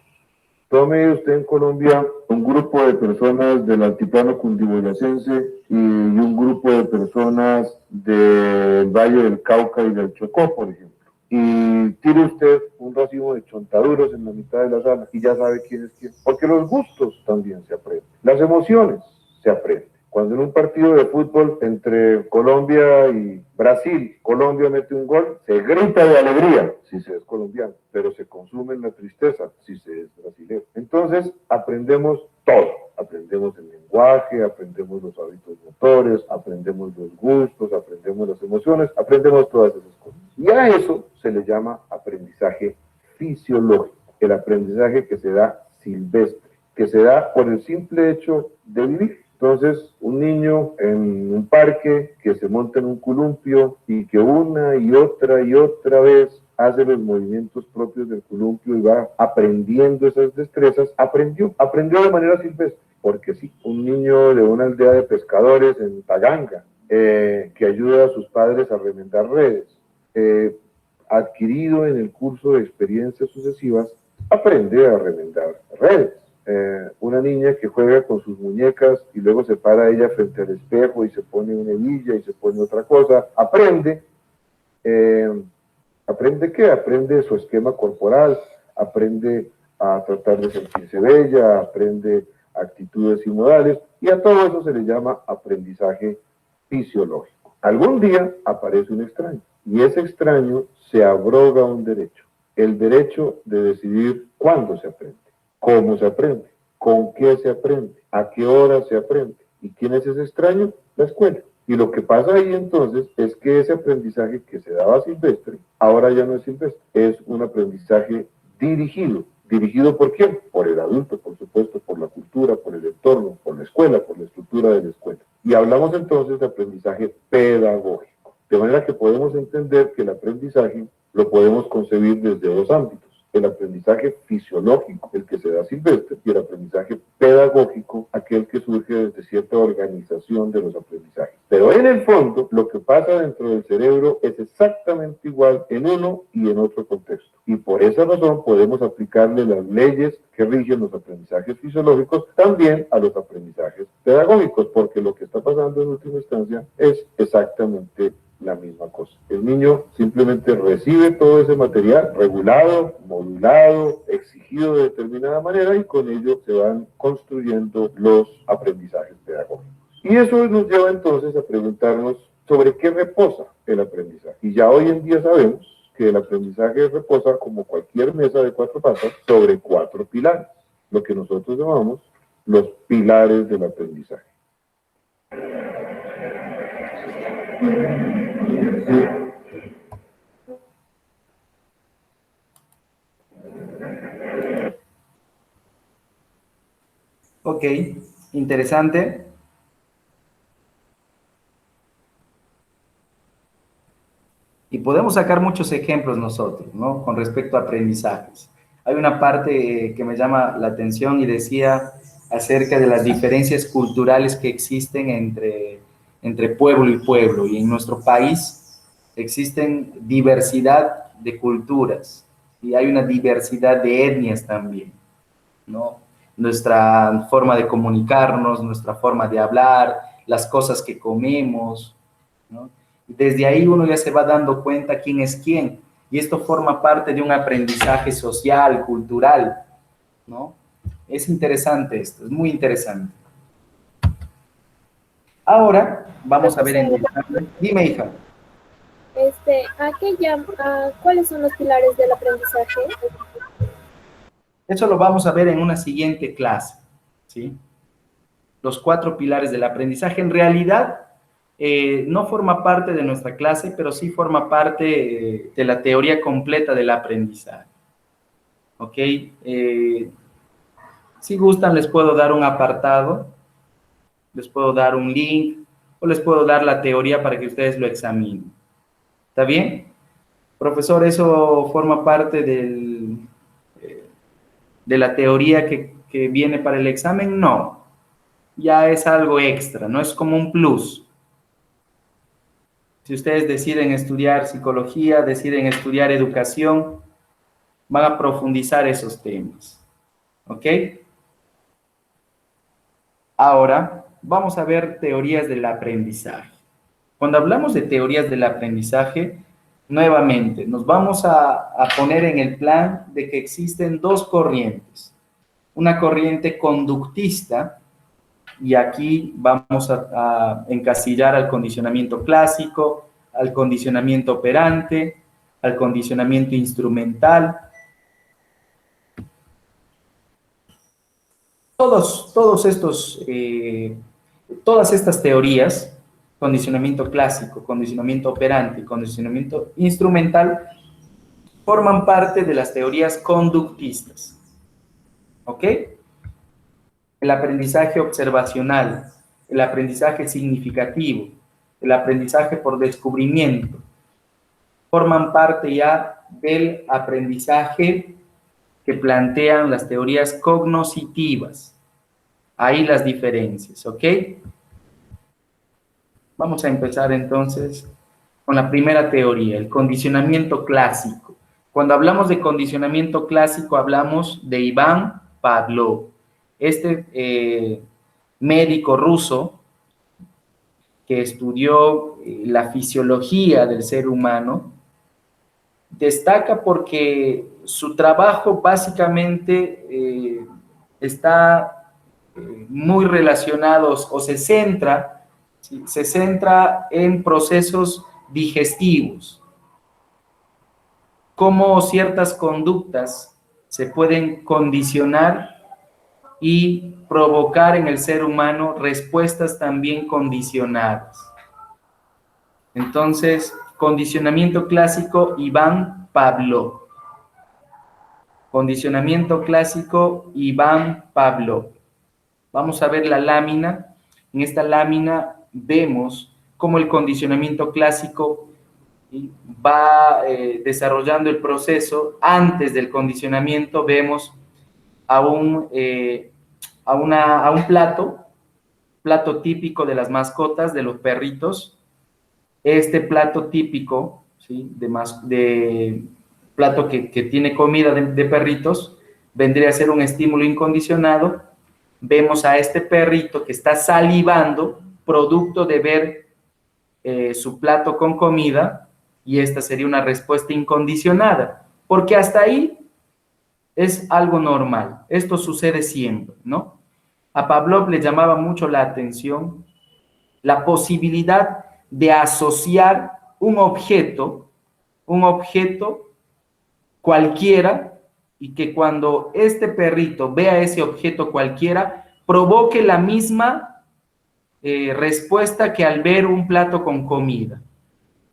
Tome usted en Colombia un grupo de personas del altiplano cundiboyacense y un grupo de personas del Valle del Cauca y del Chocó, por ejemplo. Y tire usted un racimo de chontaduros en la mitad de la sala y ya sabe quién es quién. Porque los gustos también se aprenden. Las emociones se aprenden. Cuando en un partido de fútbol entre Colombia y Brasil, Colombia mete un gol, se grita de alegría si se es colombiano, pero se consume en la tristeza si se es brasileño. Entonces aprendemos todo. Aprendemos el lenguaje, aprendemos los hábitos motores, aprendemos los gustos, aprendemos las emociones, aprendemos todas esas cosas. Y a eso se le llama aprendizaje fisiológico, el aprendizaje que se da silvestre, que se da por el simple hecho de vivir. Entonces, un niño en un parque que se monta en un columpio y que una y otra vez hace los movimientos propios del columpio y va aprendiendo esas destrezas, aprendió de manera silvestre. Porque sí, un niño de una aldea de pescadores en Taganga, que ayuda a sus padres a remendar redes, adquirido en el curso de experiencias sucesivas, aprende a remendar redes. una niña que juega con sus muñecas y luego se para ella frente al espejo y se pone una hebilla y se pone otra cosa, aprende. ¿Aprende qué? Aprende su esquema corporal, aprende a tratar de sentirse bella, aprende actitudes y modales, y a todo eso se le llama aprendizaje fisiológico. Algún día aparece un extraño, y ese extraño se abroga un derecho, el derecho de decidir cuándo se aprende, cómo se aprende, con qué se aprende, a qué hora se aprende. ¿Y quién es ese extraño? La escuela. Y lo que pasa ahí entonces es que ese aprendizaje que se daba silvestre, ahora ya no es silvestre, es un aprendizaje dirigido. ¿Dirigido por quién? Por el adulto, por supuesto, por la cultura, por el entorno, por la escuela, por la estructura de la escuela. Y hablamos entonces de aprendizaje pedagógico. De manera que podemos entender que el aprendizaje lo podemos concebir desde dos ámbitos. El aprendizaje fisiológico, el que se da silvestre, y el aprendizaje pedagógico, aquel que surge desde cierta organización de los aprendizajes. Pero en el fondo, lo que pasa dentro del cerebro es exactamente igual en uno y en otro contexto. Y por esa razón podemos aplicarle las leyes que rigen los aprendizajes fisiológicos también a los aprendizajes pedagógicos, porque lo que está pasando en última instancia es exactamente la misma cosa. El niño simplemente recibe todo ese material regulado, modulado, exigido de determinada manera, y con ello se van construyendo los aprendizajes pedagógicos. Y eso nos lleva entonces a preguntarnos sobre qué reposa el aprendizaje. Y ya hoy en día sabemos que el aprendizaje reposa, como cualquier mesa de cuatro patas, sobre cuatro pilares, lo que nosotros llamamos los pilares del aprendizaje. Ok, interesante. Y podemos sacar muchos ejemplos nosotros, ¿no? Con respecto a aprendizajes. Hay una parte que me llama la atención y decía acerca de las diferencias culturales que existen entre pueblo y pueblo. Y en nuestro país existen diversidad de culturas y hay una diversidad de etnias también, ¿no? Nuestra forma de comunicarnos, nuestra forma de hablar, las cosas que comemos, ¿no? Desde ahí uno ya se va dando cuenta quién es quién, y esto forma parte de un aprendizaje social, cultural, ¿no? Es interesante esto, es muy interesante. Ahora vamos a ver en detalle. Dime, hija. ¿Cuáles son los pilares del aprendizaje? Eso lo vamos a ver en una siguiente clase, ¿sí? Los 4 pilares del aprendizaje. En realidad, no forma parte de nuestra clase, pero sí forma parte de la teoría completa del aprendizaje. ¿Ok? Si gustan, les puedo dar un apartado, les puedo dar un link, o les puedo dar la teoría para que ustedes lo examinen. ¿Está bien? Profesor, ¿eso forma parte de la teoría que viene para el examen? No. Ya es algo extra, no es como un plus. Si ustedes deciden estudiar psicología, deciden estudiar educación, van a profundizar esos temas. ¿Ok? Ahora, vamos a ver teorías del aprendizaje. Cuando hablamos de teorías del aprendizaje, nuevamente, nos vamos a poner en el plan de que existen 2 corrientes. Una corriente conductista, y aquí vamos a encasillar al condicionamiento clásico, al condicionamiento operante, al condicionamiento instrumental. Todas estas teorías, condicionamiento clásico, condicionamiento operante y condicionamiento instrumental, forman parte de las teorías conductistas. ¿Ok? El aprendizaje observacional, el aprendizaje significativo, el aprendizaje por descubrimiento, forman parte ya del aprendizaje que plantean las teorías cognoscitivas. Ahí las diferencias, ¿ok? Vamos a empezar entonces con la primera teoría, el condicionamiento clásico. Cuando hablamos de condicionamiento clásico, hablamos de Iván Pavlov. Este médico ruso que estudió la fisiología del ser humano, destaca porque su trabajo básicamente está muy relacionado o se centra, ¿sí? Se centra en procesos digestivos, cómo ciertas conductas se pueden condicionar y provocar en el ser humano respuestas también condicionadas. Entonces, condicionamiento clásico, Iván Pavlov. Condicionamiento clásico, Iván Pavlov. Vamos a ver la lámina. En esta lámina vemos cómo el condicionamiento clásico va desarrollando el proceso. Antes del condicionamiento vemos a un plato típico de las mascotas, de los perritos. Este plato típico, ¿sí? de plato que tiene comida de perritos, vendría a ser un estímulo incondicionado. Vemos a este perrito que está salivando, producto de ver su plato con comida, y esta sería una respuesta incondicionada, porque hasta ahí es algo normal. Esto sucede siempre, ¿no? A Pavlov le llamaba mucho la atención la posibilidad de asociar un objeto cualquiera, y que cuando este perrito vea ese objeto cualquiera, provoque la misma respuesta que al ver un plato con comida.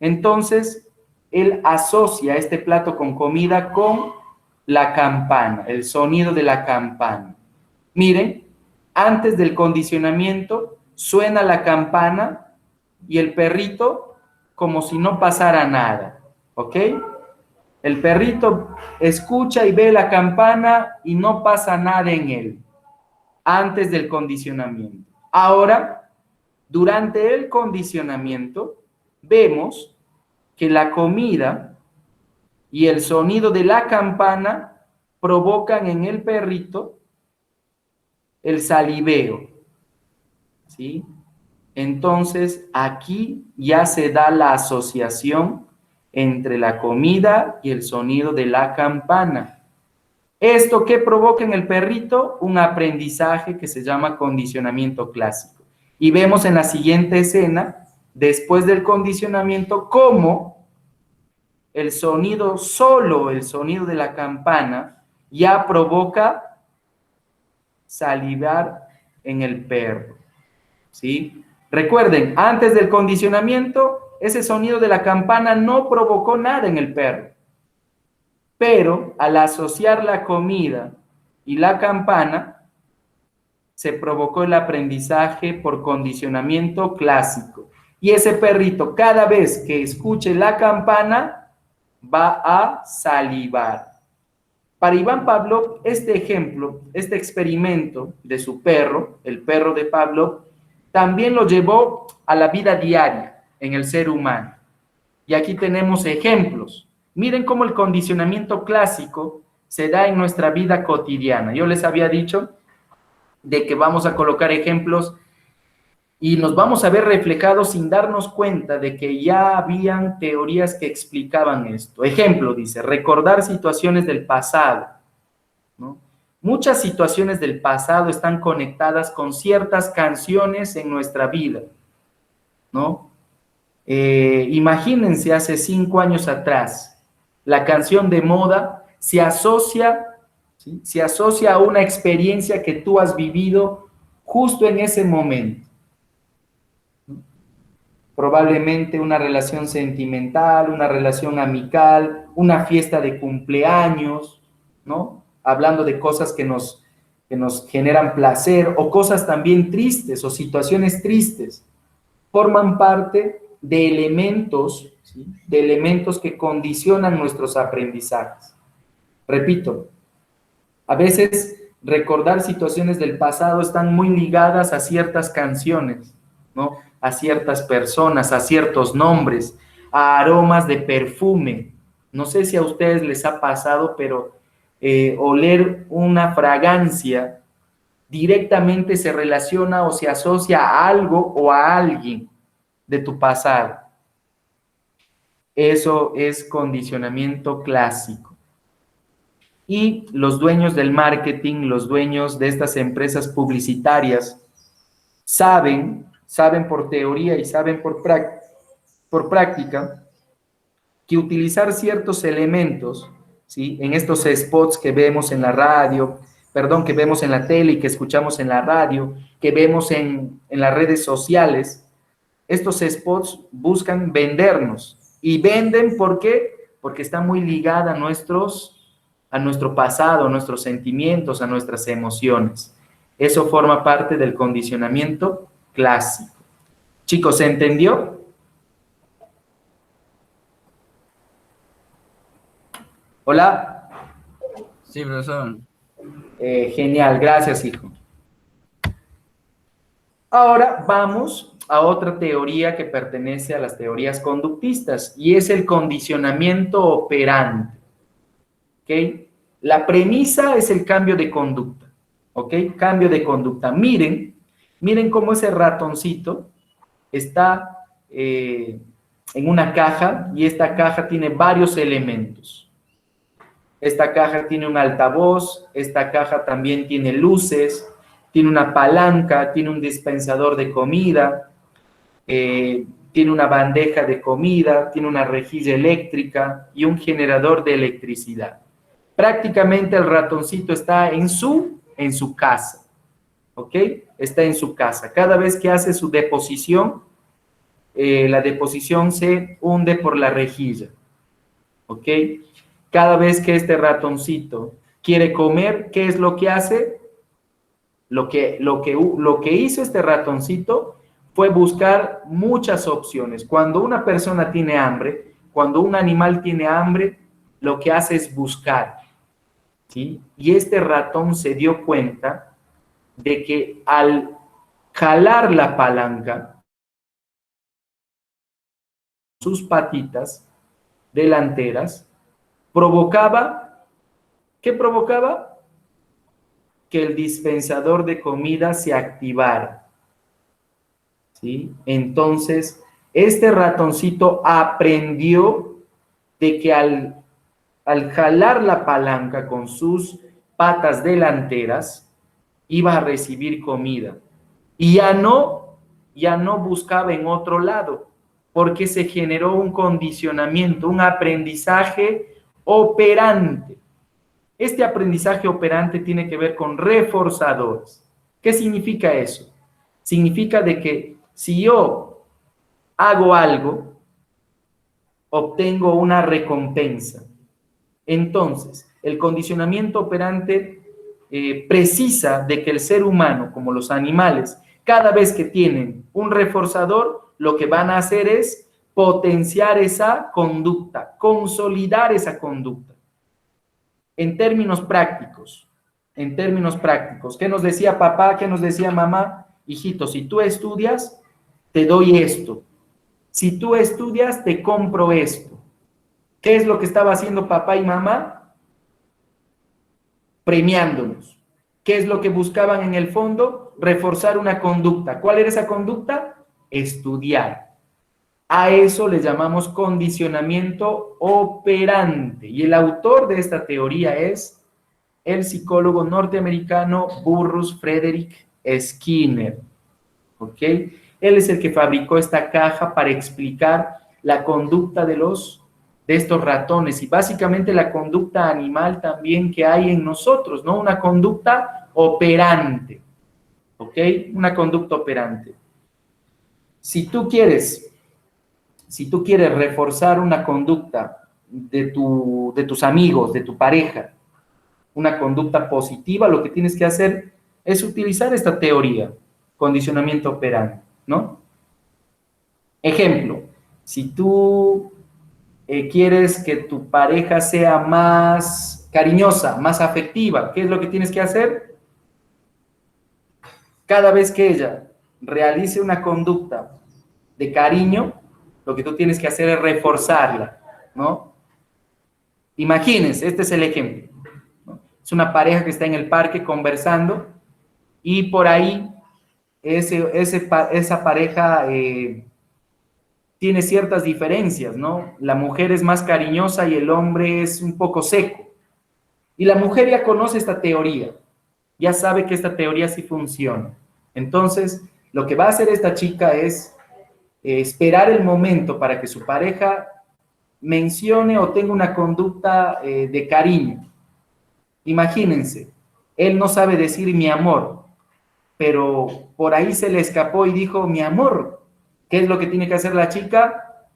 Entonces, él asocia este plato con comida con la campana, el sonido de la campana. Miren, antes del condicionamiento suena la campana y el perrito como si no pasara nada, ¿ok? El perrito escucha y ve la campana y no pasa nada en él, antes del condicionamiento. Ahora, durante el condicionamiento, vemos que la comida y el sonido de la campana provocan en el perrito el saliveo, ¿sí? Entonces, aquí ya se da la asociación entre la comida y el sonido de la campana. ¿Esto qué provoca en el perrito? Un aprendizaje que se llama condicionamiento clásico. Y vemos en la siguiente escena, después del condicionamiento, cómo el sonido, solo el sonido de la campana, ya provoca salivar en el perro, ¿sí? Recuerden, antes del condicionamiento, ese sonido de la campana no provocó nada en el perro. Pero al asociar la comida y la campana, se provocó el aprendizaje por condicionamiento clásico. Y ese perrito, cada vez que escuche la campana, va a salivar. Para Iván Pavlov, este ejemplo, este experimento de su perro, el perro de Pavlov, también lo llevó a la vida diaria en el ser humano. Y aquí tenemos ejemplos. Miren cómo el condicionamiento clásico se da en nuestra vida cotidiana. Yo les había dicho de que vamos a colocar ejemplos y nos vamos a ver reflejados sin darnos cuenta de que ya habían teorías que explicaban esto. Ejemplo, dice, recordar situaciones del pasado, ¿no? Muchas situaciones del pasado están conectadas con ciertas canciones en nuestra vida, ¿no? Imagínense hace 5 años atrás, la canción de moda se asocia, ¿sí? Se asocia a una experiencia que tú has vivido justo en ese momento. Probablemente una relación sentimental, una relación amical, una fiesta de cumpleaños, ¿no? Hablando de cosas que nos generan placer, o cosas también tristes o situaciones tristes. Forman parte de elementos, ¿sí? De elementos que condicionan nuestros aprendizajes. Repito, a veces recordar situaciones del pasado están muy ligadas a ciertas canciones, ¿no? A ciertas personas, a ciertos nombres, a aromas de perfume. No sé si a ustedes les ha pasado, pero oler una fragancia directamente se relaciona o se asocia a algo o a alguien de tu pasado. Eso es condicionamiento clásico. Y los dueños del marketing, los dueños de estas empresas publicitarias, saben por teoría y saben por práctica que utilizar ciertos elementos, ¿sí?, en estos spots que vemos en la radio, que vemos en la tele y que escuchamos en la radio, que vemos en las redes sociales, estos spots buscan vendernos. ¿Y venden por qué? Porque está muy ligada a nuestro pasado, a nuestros sentimientos, a nuestras emociones. Eso forma parte del condicionamiento clásico. Chicos, ¿se entendió? Hola. Sí, profesor. Genial, gracias, hijo. Ahora vamos a otra teoría que pertenece a las teorías conductistas y es el condicionamiento operante. ¿Ok? La premisa es el cambio de conducta. ¿Ok? Cambio de conducta. Miren cómo ese ratoncito está en una caja y esta caja tiene varios elementos. Esta caja tiene un altavoz, esta caja también tiene luces, tiene una palanca, tiene un dispensador de comida, tiene una bandeja de comida, tiene una rejilla eléctrica y un generador de electricidad. Prácticamente el ratoncito está en su casa, ¿ok? Está en su casa. Cada vez que hace su deposición, la deposición se hunde por la rejilla, ¿ok? Cada vez que este ratoncito quiere comer, ¿qué es lo que hace? Lo que hizo este ratoncito fue buscar muchas opciones. Cuando una persona tiene hambre, cuando un animal tiene hambre, lo que hace es buscar, ¿sí? Y este ratón se dio cuenta de que al jalar la palanca, sus patitas delanteras, ¿qué provocaba? Que el dispensador de comida se activara, ¿sí? Entonces, este ratoncito aprendió de que al jalar la palanca con sus patas delanteras, iba a recibir comida. Y ya no buscaba en otro lado, porque se generó un condicionamiento, un aprendizaje operante. Este aprendizaje operante tiene que ver con reforzadores. ¿Qué significa eso? Significa de que si yo hago algo, obtengo una recompensa. Entonces, el condicionamiento operante precisa de que el ser humano, como los animales, cada vez que tienen un reforzador, lo que van a hacer es potenciar esa conducta, consolidar esa conducta. En términos prácticos, ¿qué nos decía papá? ¿Qué nos decía mamá? Hijito, si tú estudias, te doy esto. Si tú estudias, te compro esto. ¿Qué es lo que estaba haciendo papá y mamá? Premiándonos. ¿Qué es lo que buscaban en el fondo? Reforzar una conducta. ¿Cuál era esa conducta? Estudiar. A eso le llamamos condicionamiento operante. Y el autor de esta teoría es el psicólogo norteamericano Burrus Frederick Skinner. ¿Ok? Él es el que fabricó esta caja para explicar la conducta de estos ratones y básicamente la conducta animal también que hay en nosotros, ¿no? Una conducta operante. ¿Ok? Una conducta operante. Si tú quieres reforzar una conducta de tus amigos, de tu pareja, una conducta positiva, lo que tienes que hacer es utilizar esta teoría, condicionamiento operante, ¿no? Ejemplo, si tú quieres que tu pareja sea más cariñosa, más afectiva, ¿qué es lo que tienes que hacer? Cada vez que ella realice una conducta de cariño, lo que tú tienes que hacer es reforzarla, ¿no? Imagínense, este es el ejemplo, ¿no? Es una pareja que está en el parque conversando y por ahí esa pareja tiene ciertas diferencias, ¿no? La mujer es más cariñosa y el hombre es un poco seco. Y la mujer ya conoce esta teoría, ya sabe que esta teoría sí funciona. Entonces, lo que va a hacer esta chica es esperar el momento para que su pareja mencione o tenga una conducta de cariño. Imagínense, él no sabe decir mi amor, pero por ahí se le escapó y dijo mi amor. ¿Qué es lo que tiene que hacer la chica?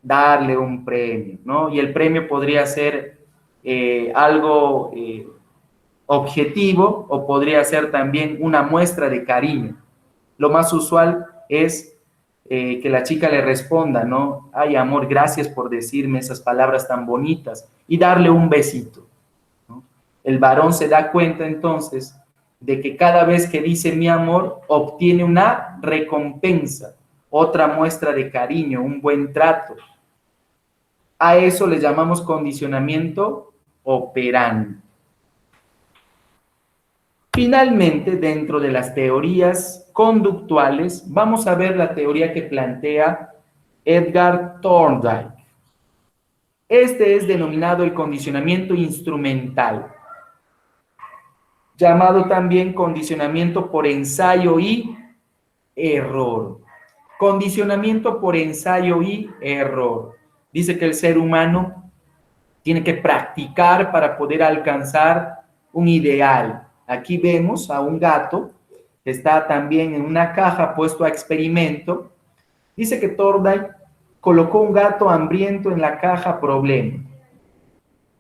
Darle un premio, ¿no? Y el premio podría ser algo objetivo o podría ser también una muestra de cariño. Lo más usual es que la chica le responda, ¿no? Ay, amor, gracias por decirme esas palabras tan bonitas y darle un besito, ¿no? El varón se da cuenta entonces de que cada vez que dice mi amor, obtiene una recompensa, otra muestra de cariño, un buen trato. A eso le llamamos condicionamiento operante. Finalmente, dentro de las teorías conductuales, vamos a ver la teoría que plantea Edgar Thorndike. Este es denominado el condicionamiento instrumental, llamado también condicionamiento por ensayo y error. Condicionamiento por ensayo y error. Dice que el ser humano tiene que practicar para poder alcanzar un ideal. Aquí vemos a un gato que está también en una caja puesto a experimento. Dice que Thorndike colocó un gato hambriento en la caja problema.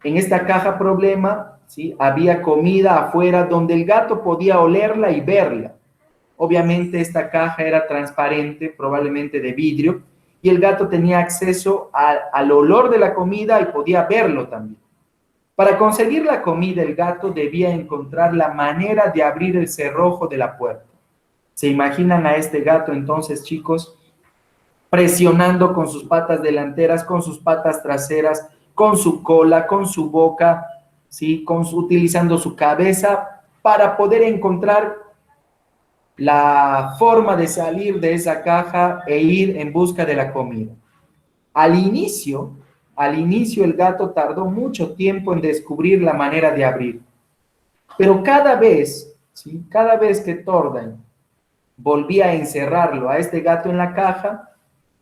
En esta caja problema, ¿sí?, había comida afuera donde el gato podía olerla y verla. Obviamente esta caja era transparente, probablemente de vidrio, y el gato tenía acceso al olor de la comida y podía verlo también. Para conseguir la comida, el gato debía encontrar la manera de abrir el cerrojo de la puerta. ¿Se imaginan a este gato entonces, chicos? Presionando con sus patas delanteras, con sus patas traseras, con su cola, con su boca, ¿sí?, utilizando su cabeza para poder encontrar la forma de salir de esa caja e ir en busca de la comida. Al inicio el gato tardó mucho tiempo en descubrir la manera de abrir. Pero cada vez que Thorndike volvía a encerrarlo a este gato en la caja,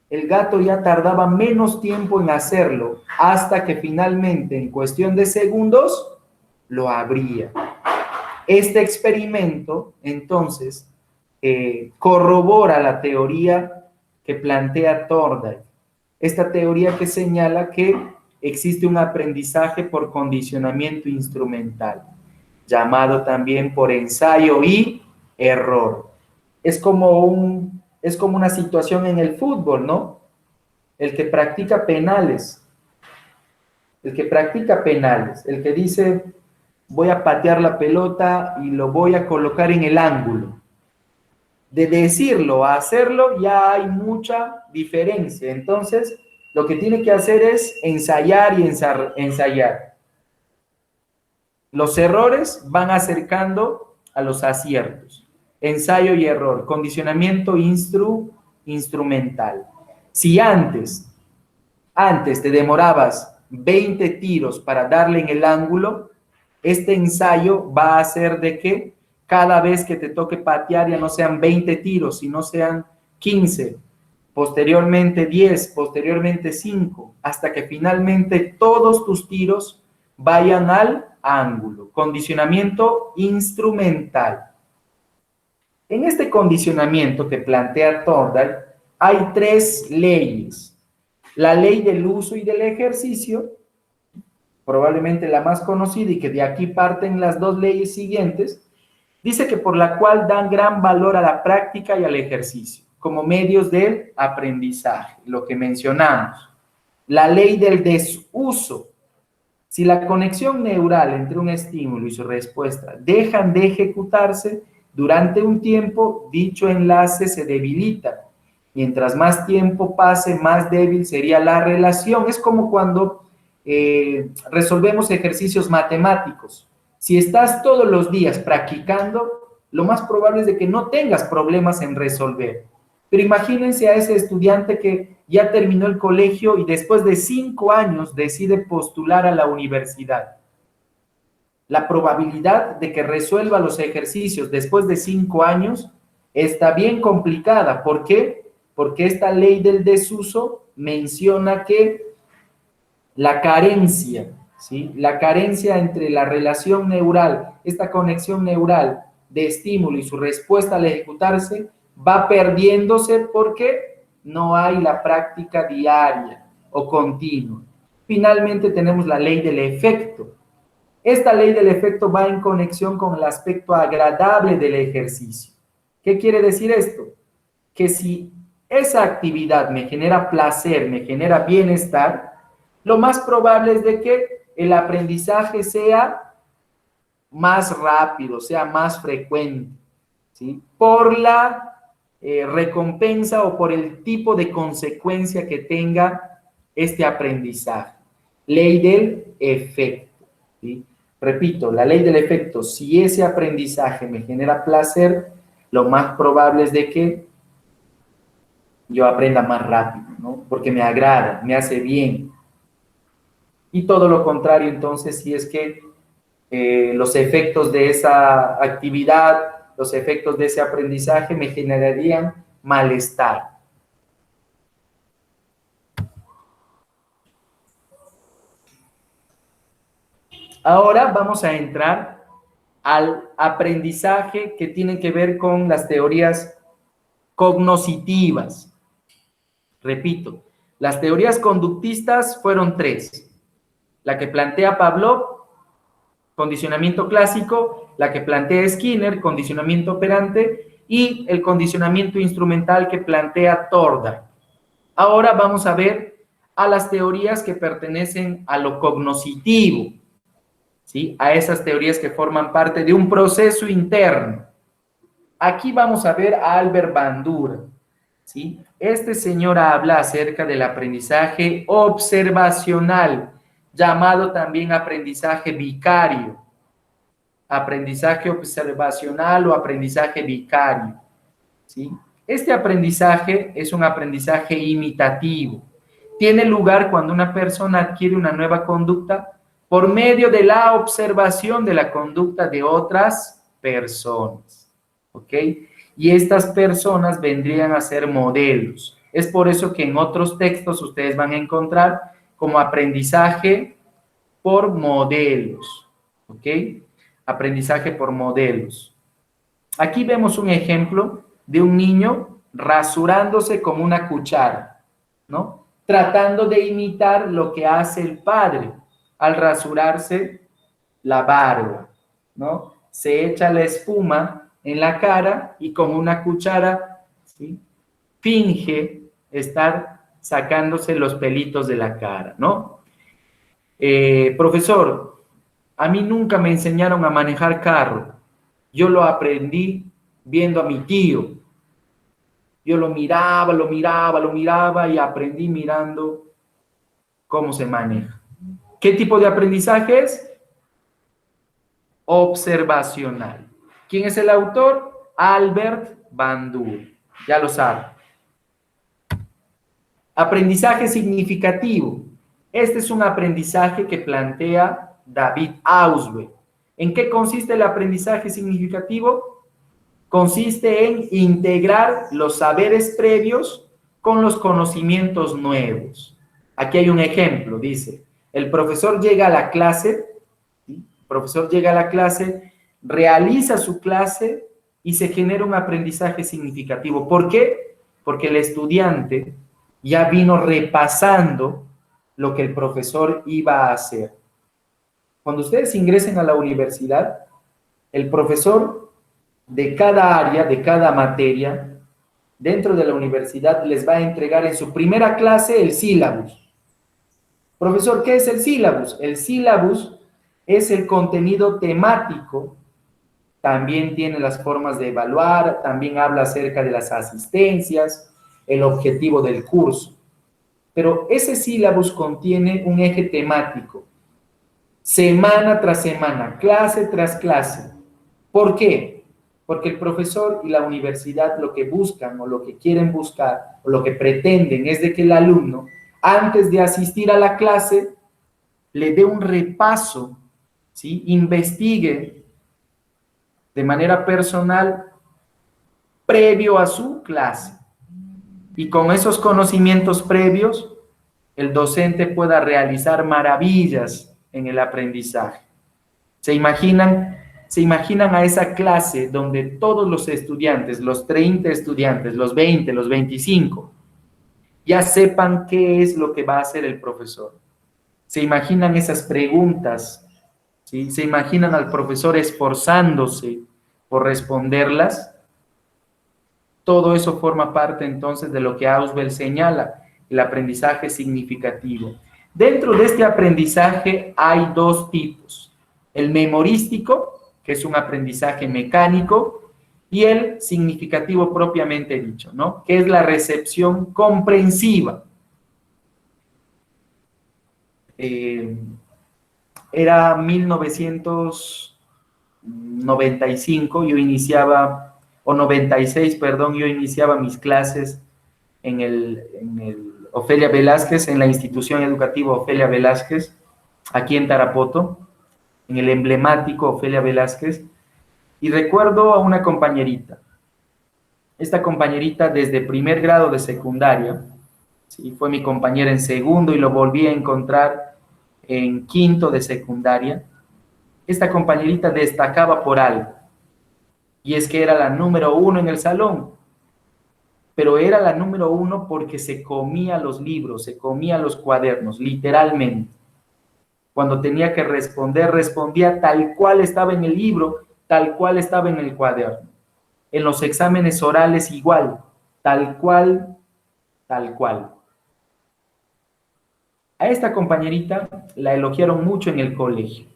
el gato ya tardaba menos tiempo en hacerlo, hasta que finalmente, en cuestión de segundos, lo abría. Este experimento, entonces, corrobora la teoría que plantea Thorndike. Esta teoría que señala que existe un aprendizaje por condicionamiento instrumental, llamado también por ensayo y error. Es como una situación en el fútbol, ¿no? El que practica penales, el que dice, voy a patear la pelota y lo voy a colocar en el ángulo. De decirlo a hacerlo ya hay mucha diferencia. Entonces, lo que tiene que hacer es ensayar y ensayar. Los errores van acercando a los aciertos. Ensayo y error, condicionamiento instrumental. Si antes te demorabas 20 tiros para darle en el ángulo, este ensayo va a hacer de que cada vez que te toque patear ya no sean 20 tiros, sino sean 15, posteriormente 10, posteriormente 5, hasta que finalmente todos tus tiros vayan al ángulo. Condicionamiento instrumental. En este condicionamiento que plantea Thorndike hay 3 leyes. La ley del uso y del ejercicio, probablemente la más conocida y que de aquí parten las 2 leyes siguientes, dice que por la cual dan gran valor a la práctica y al ejercicio, como medios del aprendizaje, lo que mencionamos. La ley del desuso. Si la conexión neural entre un estímulo y su respuesta dejan de ejecutarse, durante un tiempo, dicho enlace se debilita. Mientras más tiempo pase, más débil sería la relación. Es como cuando resolvemos ejercicios matemáticos. Si estás todos los días practicando, lo más probable es de que no tengas problemas en resolver. Pero imagínense a ese estudiante que ya terminó el colegio y después de 5 años decide postular a la universidad. La probabilidad de que resuelva los ejercicios después de 5 años está bien complicada. ¿Por qué? Porque esta ley del desuso menciona que la carencia, ¿sí? La carencia entre la relación neural, esta conexión neural de estímulo y su respuesta al ejecutarse, va perdiéndose porque no hay la práctica diaria o continua. Finalmente tenemos la ley del efecto. Esta ley del efecto va en conexión con el aspecto agradable del ejercicio. ¿Qué quiere decir esto? Que si esa actividad me genera placer, me genera bienestar, lo más probable es de que el aprendizaje sea más rápido, sea más frecuente, ¿sí? Por la recompensa o por el tipo de consecuencia que tenga este aprendizaje. Ley del efecto, ¿sí? Repito, la ley del efecto, si ese aprendizaje me genera placer, lo más probable es de que yo aprenda más rápido, ¿no? Porque me agrada, me hace bien. Y todo lo contrario, entonces, si es que los efectos de esa actividad, los efectos de ese aprendizaje me generarían malestar. Ahora vamos a entrar al aprendizaje que tiene que ver con las teorías cognoscitivas. Repito, las teorías conductistas fueron 3. La que plantea Pavlov, condicionamiento clásico, la que plantea Skinner, condicionamiento operante, y el condicionamiento instrumental que plantea Thorndike. Ahora vamos a ver a las teorías que pertenecen a lo cognoscitivo, ¿sí? A esas teorías que forman parte de un proceso interno. Aquí vamos a ver a Albert Bandura, ¿sí? Este señor habla acerca del aprendizaje observacional, llamado también aprendizaje vicario. Aprendizaje observacional o aprendizaje vicario, ¿sí? Este aprendizaje es un aprendizaje imitativo. Tiene lugar cuando una persona adquiere una nueva conducta por medio de la observación de la conducta de otras personas, ¿ok? Y estas personas vendrían a ser modelos. Es por eso que en otros textos ustedes van a encontrar como aprendizaje por modelos, ¿ok? Aprendizaje por modelos. Aquí vemos un ejemplo de un niño rasurándose con una cuchara, ¿no? Tratando de imitar lo que hace el padre al rasurarse la barba, ¿no? Se echa la espuma en la cara y con una cuchara, ¿sí?, finge estar sacándose los pelitos de la cara, ¿no? Profesor, a mí nunca me enseñaron a manejar carro. Yo lo aprendí viendo a mi tío. Yo lo miraba y aprendí mirando cómo se maneja. ¿Qué tipo de aprendizaje es? Observacional. ¿Quién es el autor? Albert Bandura. Ya lo saben. Aprendizaje significativo. Este es un aprendizaje que plantea David Ausubel. ¿En qué consiste el aprendizaje significativo? Consiste en integrar los saberes previos con los conocimientos nuevos. Aquí hay un ejemplo, dice, el profesor llega a la clase, ¿sí? El profesor llega a la clase, realiza su clase y se genera un aprendizaje significativo. ¿Por qué? Porque el estudiante ya vino repasando lo que el profesor iba a hacer. Cuando ustedes ingresen a la universidad, el profesor de cada área, de cada materia, dentro de la universidad les va a entregar en su primera clase el sílabus. Profesor, ¿qué es el sílabus? El sílabus es el contenido temático, también tiene las formas de evaluar, también habla acerca de las asistencias, el objetivo del curso. Pero ese sílabus contiene un eje temático, semana tras semana, clase tras clase. ¿Por qué? Porque el profesor y la universidad lo que buscan o lo que quieren buscar o lo que pretenden es de que el alumno, antes de asistir a la clase, le dé un repaso, ¿sí? Investigue de manera personal previo a su clase. Y con esos conocimientos previos, el docente pueda realizar maravillas en el aprendizaje. ¿Se imaginan a esa clase donde todos los estudiantes, los 30 estudiantes, los 20, los 25, ya sepan qué es lo que va a hacer el profesor? ¿Se imaginan esas preguntas? ¿Sí? ¿Se imaginan al profesor esforzándose por responderlas? Todo eso forma parte entonces de lo que Ausubel señala, el aprendizaje significativo. Dentro de este aprendizaje hay dos tipos: el memorístico, que es un aprendizaje mecánico, y el significativo propiamente dicho, ¿no? Que es la recepción comprensiva. Era 1995, yo iniciaba, o 96, perdón, yo iniciaba mis clases en el Ofelia Velázquez, en la institución educativa Ofelia Velázquez, aquí en Tarapoto, en el emblemático Ofelia Velázquez, y recuerdo a una compañerita. Esta compañerita desde primer grado de secundaria, ¿sí? Fue mi compañera en segundo y lo volví a encontrar en quinto de secundaria. Esta compañerita destacaba por algo, y es que era la número 1 en el salón, pero era la número 1 porque se comía los libros, se comía los cuadernos, literalmente. Cuando tenía que responder, respondía tal cual estaba en el libro, tal cual estaba en el cuaderno. En los exámenes orales igual, tal cual, tal cual. A esta compañerita la elogiaron mucho en el colegio.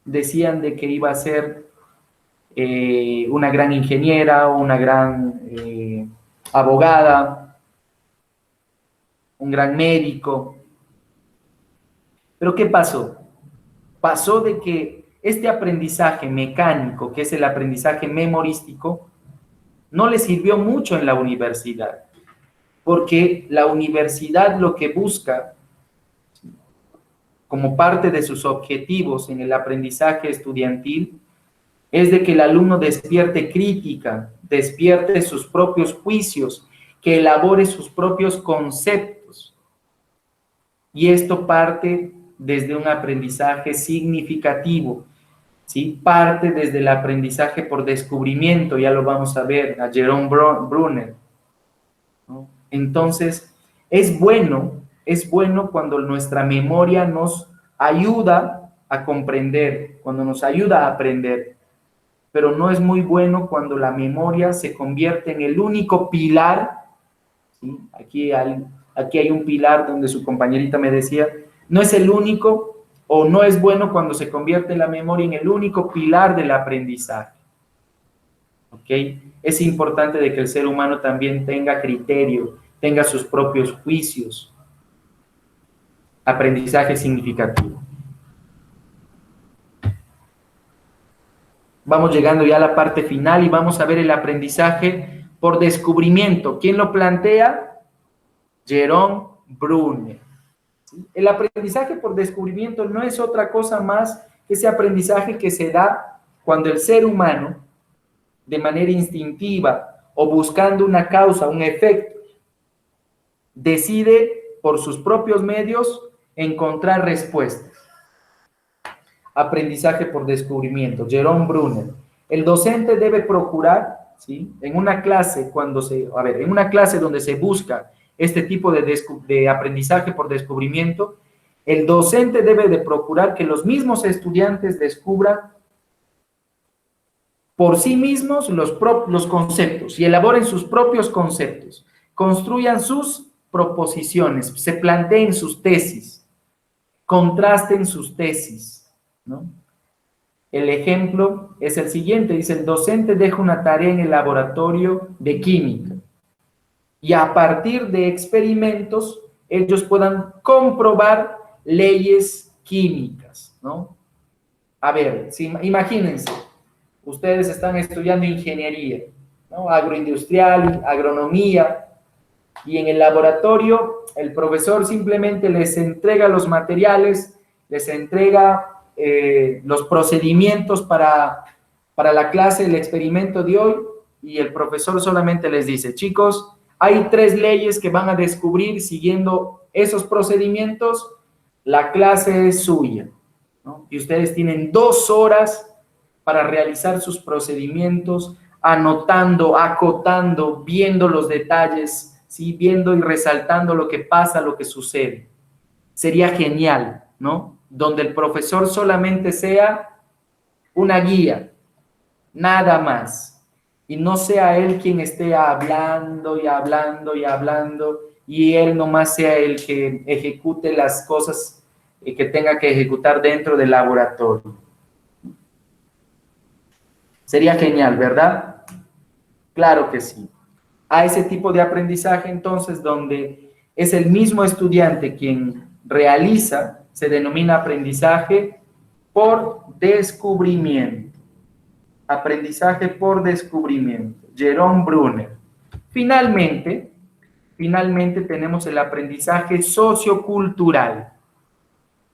Decían de que iba a ser una gran ingeniera, una gran abogada, un gran médico. Pero ¿qué pasó? Pasó de que este aprendizaje mecánico, que es el aprendizaje memorístico, no le sirvió mucho en la universidad, porque la universidad lo que busca, como parte de sus objetivos en el aprendizaje estudiantil, es de que el alumno despierte crítica, despierte sus propios juicios, que elabore sus propios conceptos. Y esto parte desde un aprendizaje significativo, ¿sí? Parte desde el aprendizaje por descubrimiento, ya lo vamos a ver, a Jerome Bruner, ¿no? Entonces, es bueno cuando nuestra memoria nos ayuda a comprender, cuando nos ayuda a aprender, pero no es muy bueno cuando la memoria se convierte en el único pilar, ¿sí? Aquí hay un pilar donde su compañerita me decía, no es el único, o no es bueno cuando se convierte la memoria en el único pilar del aprendizaje. ¿Ok? Es importante de que el ser humano también tenga criterio, tenga sus propios juicios. Aprendizaje significativo. Vamos llegando ya a la parte final y vamos a ver el aprendizaje por descubrimiento. ¿Quién lo plantea? Jerome Bruner. ¿Sí? El aprendizaje por descubrimiento no es otra cosa más que ese aprendizaje que se da cuando el ser humano, de manera instintiva o buscando una causa, un efecto, decide por sus propios medios encontrar respuestas. Aprendizaje por descubrimiento, Jerome Bruner. El docente debe procurar, ¿sí? En una clase donde se busca este tipo de aprendizaje por descubrimiento, el docente debe de procurar que los mismos estudiantes descubran por sí mismos los conceptos y elaboren sus propios conceptos, construyan sus proposiciones, se planteen sus tesis, contrasten sus tesis, ¿no? El ejemplo es el siguiente, dice: el docente deja una tarea en el laboratorio de química y a partir de experimentos ellos puedan comprobar leyes químicas, ¿no? A ver, imagínense, ustedes están estudiando ingeniería, ¿no? Agroindustrial, agronomía, y en el laboratorio el profesor simplemente les entrega los materiales, les entrega los procedimientos para la clase, el experimento de hoy, y el profesor solamente les dice, chicos, hay 3 leyes que van a descubrir siguiendo esos procedimientos, la clase es suya, ¿no? Y ustedes tienen 2 horas para realizar sus procedimientos, anotando, acotando, viendo los detalles, ¿sí? Viendo y resaltando lo que pasa, lo que sucede. Sería genial, ¿no? Donde el profesor solamente sea una guía, nada más. Y no sea él quien esté hablando y hablando y hablando, y él nomás sea el que ejecute las cosas que tenga que ejecutar dentro del laboratorio. Sería genial, ¿verdad? Claro que sí. A ese tipo de aprendizaje, entonces, donde es el mismo estudiante quien realiza, se denomina aprendizaje por descubrimiento. Aprendizaje por descubrimiento. Jerome Brunner. Finalmente tenemos el aprendizaje sociocultural.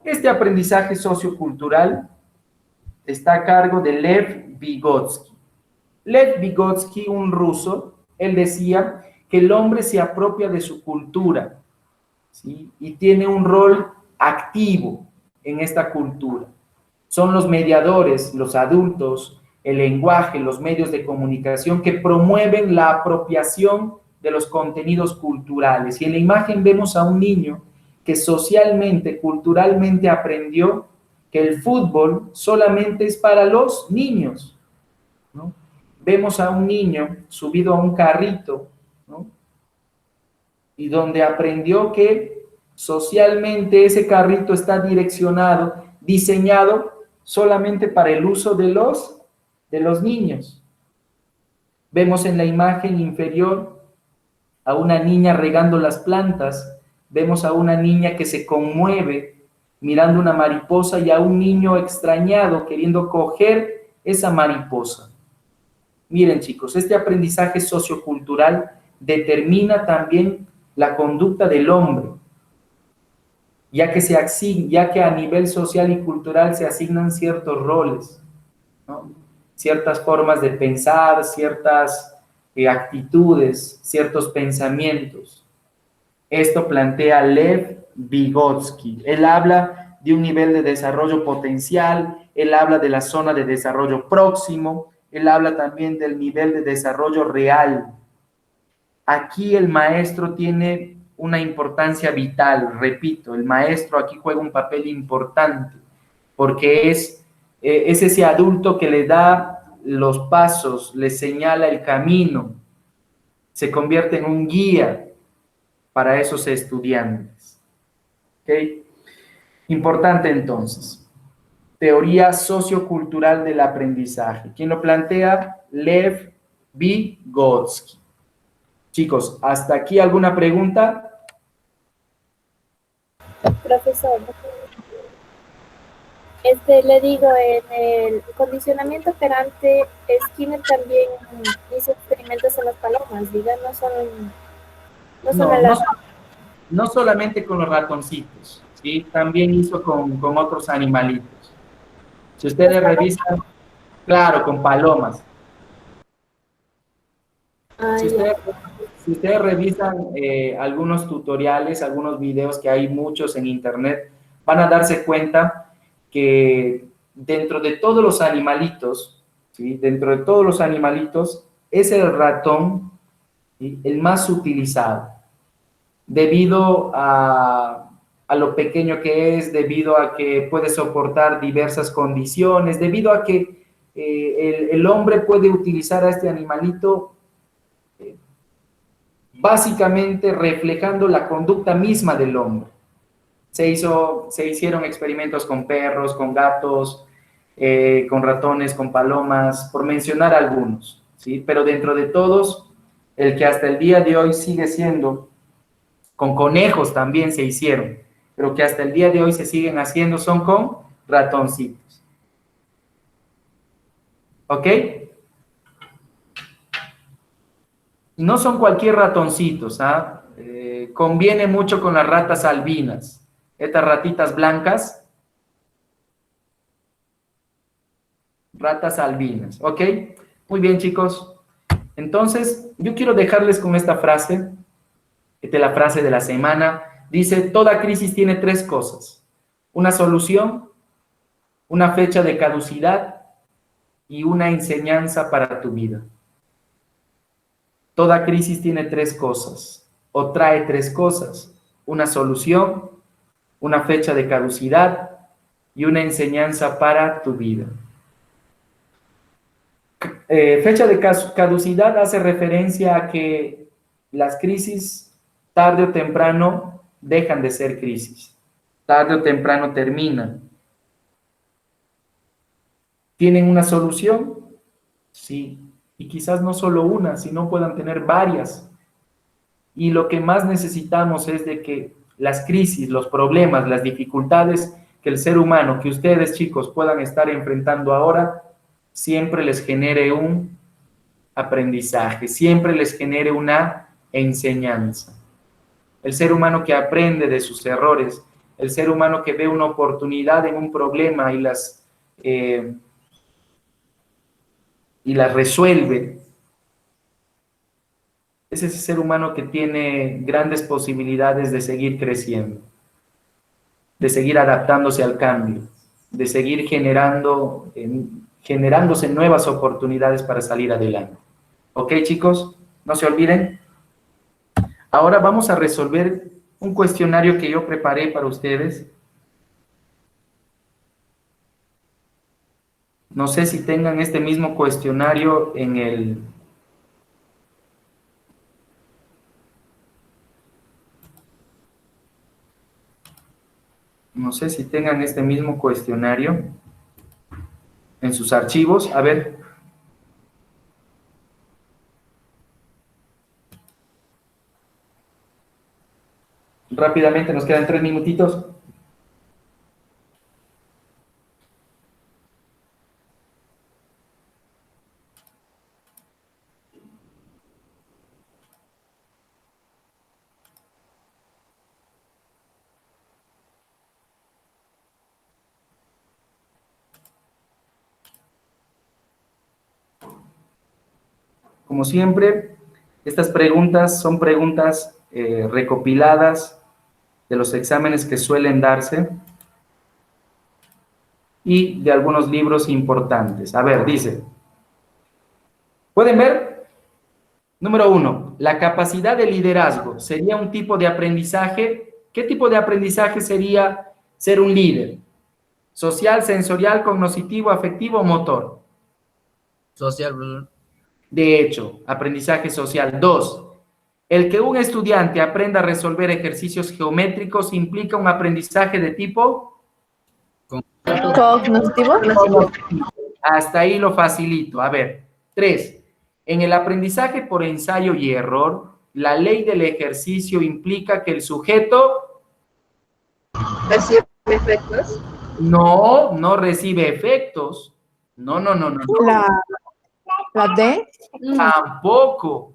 Este aprendizaje sociocultural está a cargo de Lev Vygotsky. Lev Vygotsky, un ruso, él decía que el hombre se apropia de su cultura, ¿sí? Y tiene un rol activo en esta cultura. Son los mediadores, los adultos, el lenguaje, los medios de comunicación que promueven la apropiación de los contenidos culturales. Y en la imagen vemos a un niño que socialmente, culturalmente aprendió que el fútbol solamente es para los niños, ¿no? Vemos a un niño subido a un carrito, ¿no? Y donde aprendió que socialmente ese carrito está direccionado, diseñado solamente para el uso de los niños. Vemos en la imagen inferior a una niña regando las plantas, vemos a una niña que se conmueve mirando una mariposa y a un niño extrañado queriendo coger esa mariposa. Miren, chicos, este aprendizaje sociocultural determina también la conducta del hombre, ya que a nivel social y cultural se asignan ciertos roles, ¿no? Ciertas formas de pensar, ciertas actitudes, ciertos pensamientos. Esto plantea Lev Vygotsky. Él habla de un nivel de desarrollo potencial, él habla de la zona de desarrollo próximo, él habla también del nivel de desarrollo real. Aquí el maestro tiene una importancia vital, repito, el maestro aquí juega un papel importante, porque es ese adulto que le da los pasos, le señala el camino, se convierte en un guía para esos estudiantes. ¿Okay? Importante entonces. Teoría sociocultural del aprendizaje. ¿Quién lo plantea? Lev Vygotsky. Chicos, ¿hasta aquí alguna pregunta? Profesor, le digo, en el condicionamiento operante, Skinner también hizo experimentos en las palomas, diga, no solamente con los ratoncitos, ¿sí? También hizo con otros animalitos. Si ustedes revisan, claro, con palomas. Si ustedes revisan algunos tutoriales, algunos videos que hay muchos en internet, van a darse cuenta que dentro de todos los animalitos, ¿sí? Dentro de todos los animalitos, es el ratón, ¿sí? El más utilizado, debido a lo pequeño que es, debido a que puede soportar diversas condiciones, debido a que el hombre puede utilizar a este animalito básicamente reflejando la conducta misma del hombre. Se hicieron experimentos con perros, con gatos, con ratones, con palomas, por mencionar algunos, ¿sí? Pero dentro de todos, el que hasta el día de hoy sigue siendo, con conejos también se hicieron, pero que hasta el día de hoy se siguen haciendo son con ratoncitos. ¿Ok? No son cualquier ratoncitos, ¿ah? Conviene mucho con las ratas albinas. Estas ratitas blancas. Ratas albinas, ¿ok? Muy bien, chicos. Entonces, yo quiero dejarles con esta frase. Esta es la frase de la semana. Dice, toda crisis tiene tres cosas. Una solución, una fecha de caducidad y una enseñanza para tu vida. Toda crisis tiene tres cosas, o trae tres cosas. Una solución, una fecha de caducidad y una enseñanza para tu vida. Fecha de caducidad hace referencia a que las crisis tarde o temprano dejan de ser crisis. Tarde o temprano terminan. ¿Tienen una solución? Sí. Y quizás no solo una, sino puedan tener varias. Y lo que más necesitamos es de que las crisis, los problemas, las dificultades que el ser humano, que ustedes, chicos, puedan estar enfrentando ahora, siempre les genere un aprendizaje, siempre les genere una enseñanza. El ser humano que aprende de sus errores, el ser humano que ve una oportunidad en un problema y las resuelve, es ese ser humano que tiene grandes posibilidades de seguir creciendo, de seguir adaptándose al cambio, de seguir generándose nuevas oportunidades para salir adelante. ¿Ok, chicos? No se olviden. Ahora vamos a resolver un cuestionario que yo preparé para ustedes. No sé si tengan este mismo cuestionario en el... No sé si tengan este mismo cuestionario en sus archivos. A ver. Rápidamente, nos quedan 3 minutitos. Como siempre, estas preguntas son preguntas recopiladas de los exámenes que suelen darse y de algunos libros importantes. A ver, dice, ¿pueden ver? Número 1, la capacidad de liderazgo sería un tipo de aprendizaje. ¿Qué tipo de aprendizaje sería ser un líder? ¿Social, sensorial, cognitivo, afectivo o motor? Social, profesor. De hecho, aprendizaje social. 2, el que un estudiante aprenda a resolver ejercicios geométricos implica un aprendizaje de tipo Cognitivo. Hasta ahí lo facilito. A ver, 3, en el aprendizaje por ensayo y error, la ley del ejercicio implica que el sujeto Recibe efectos. no recibe efectos. No. La D. Tampoco.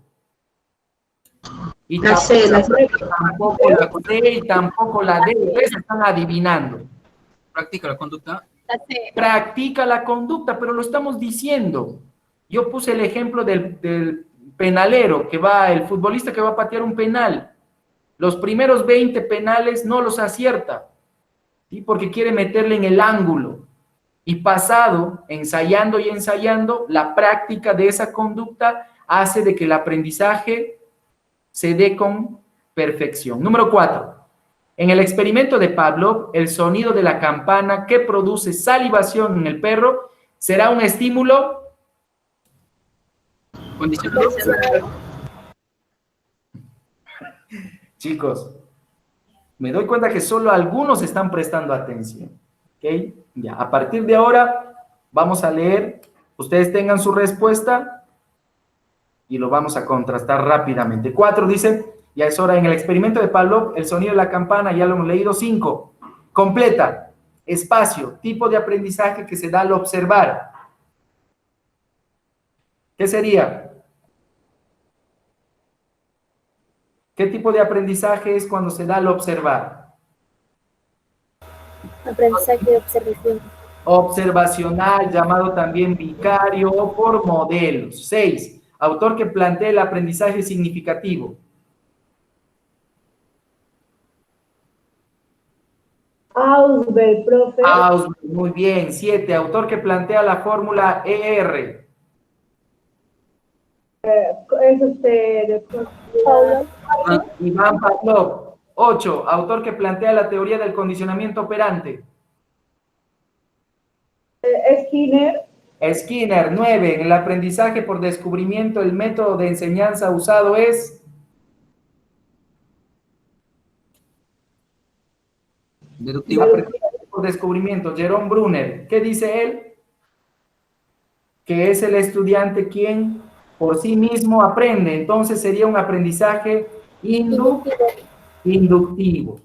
Y La C, tampoco la C y tampoco la D. Ustedes están adivinando. Practica la conducta. Practica la conducta, pero lo estamos diciendo. Yo puse el ejemplo del penalero, el futbolista que va a patear un penal. Los primeros 20 penales no los acierta, ¿sí? Porque quiere meterle en el ángulo. Y pasado, ensayando y ensayando, la práctica de esa conducta hace de que el aprendizaje se dé con perfección. Número 4. En el experimento de Pavlov, el sonido de la campana que produce salivación en el perro será un estímulo Condicionado. Chicos, me doy cuenta que solo algunos están prestando atención. ¿Ok? Ya, a partir de ahora vamos a leer, ustedes tengan su respuesta y lo vamos a contrastar rápidamente. 4 dice, ya es hora, en el experimento de Pavlov, el sonido de la campana, ya lo hemos leído. 5, completa, espacio, tipo de aprendizaje que se da al observar. ¿Qué sería? ¿Qué tipo de aprendizaje es cuando se da al observar? Aprendizaje de observación. Observacional, llamado también vicario o por modelos. 6. Autor que plantea el aprendizaje significativo. Ausberg, profe. Ausberg, muy bien. 7. Autor que plantea la fórmula ER. Es de Paulo. Iván Pavlov. 8. Autor que plantea la teoría del condicionamiento operante. Skinner. Skinner. 9. En el aprendizaje por descubrimiento, el método de enseñanza usado es... Deductivo. Aprendizaje por descubrimiento. Jerome Brunner. ¿Qué dice él? Que es el estudiante quien por sí mismo aprende. Entonces sería un aprendizaje inductivo.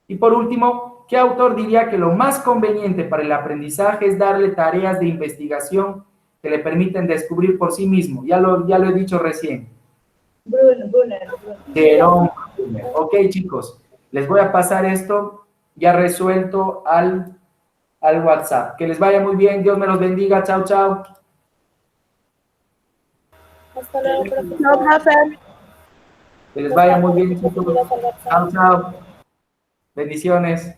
Y por último, ¿qué autor diría que lo más conveniente para el aprendizaje es darle tareas de investigación que le permiten descubrir por sí mismo? Ya lo he dicho recién. Brunner. Jerome Brunner. Ok, chicos, les voy a pasar esto ya resuelto al WhatsApp. Que les vaya muy bien, Dios me los bendiga, chao, chao. Hasta luego, profesor. No, profe. Que les vaya muy bien, chicos. Chao, chao. Bendiciones.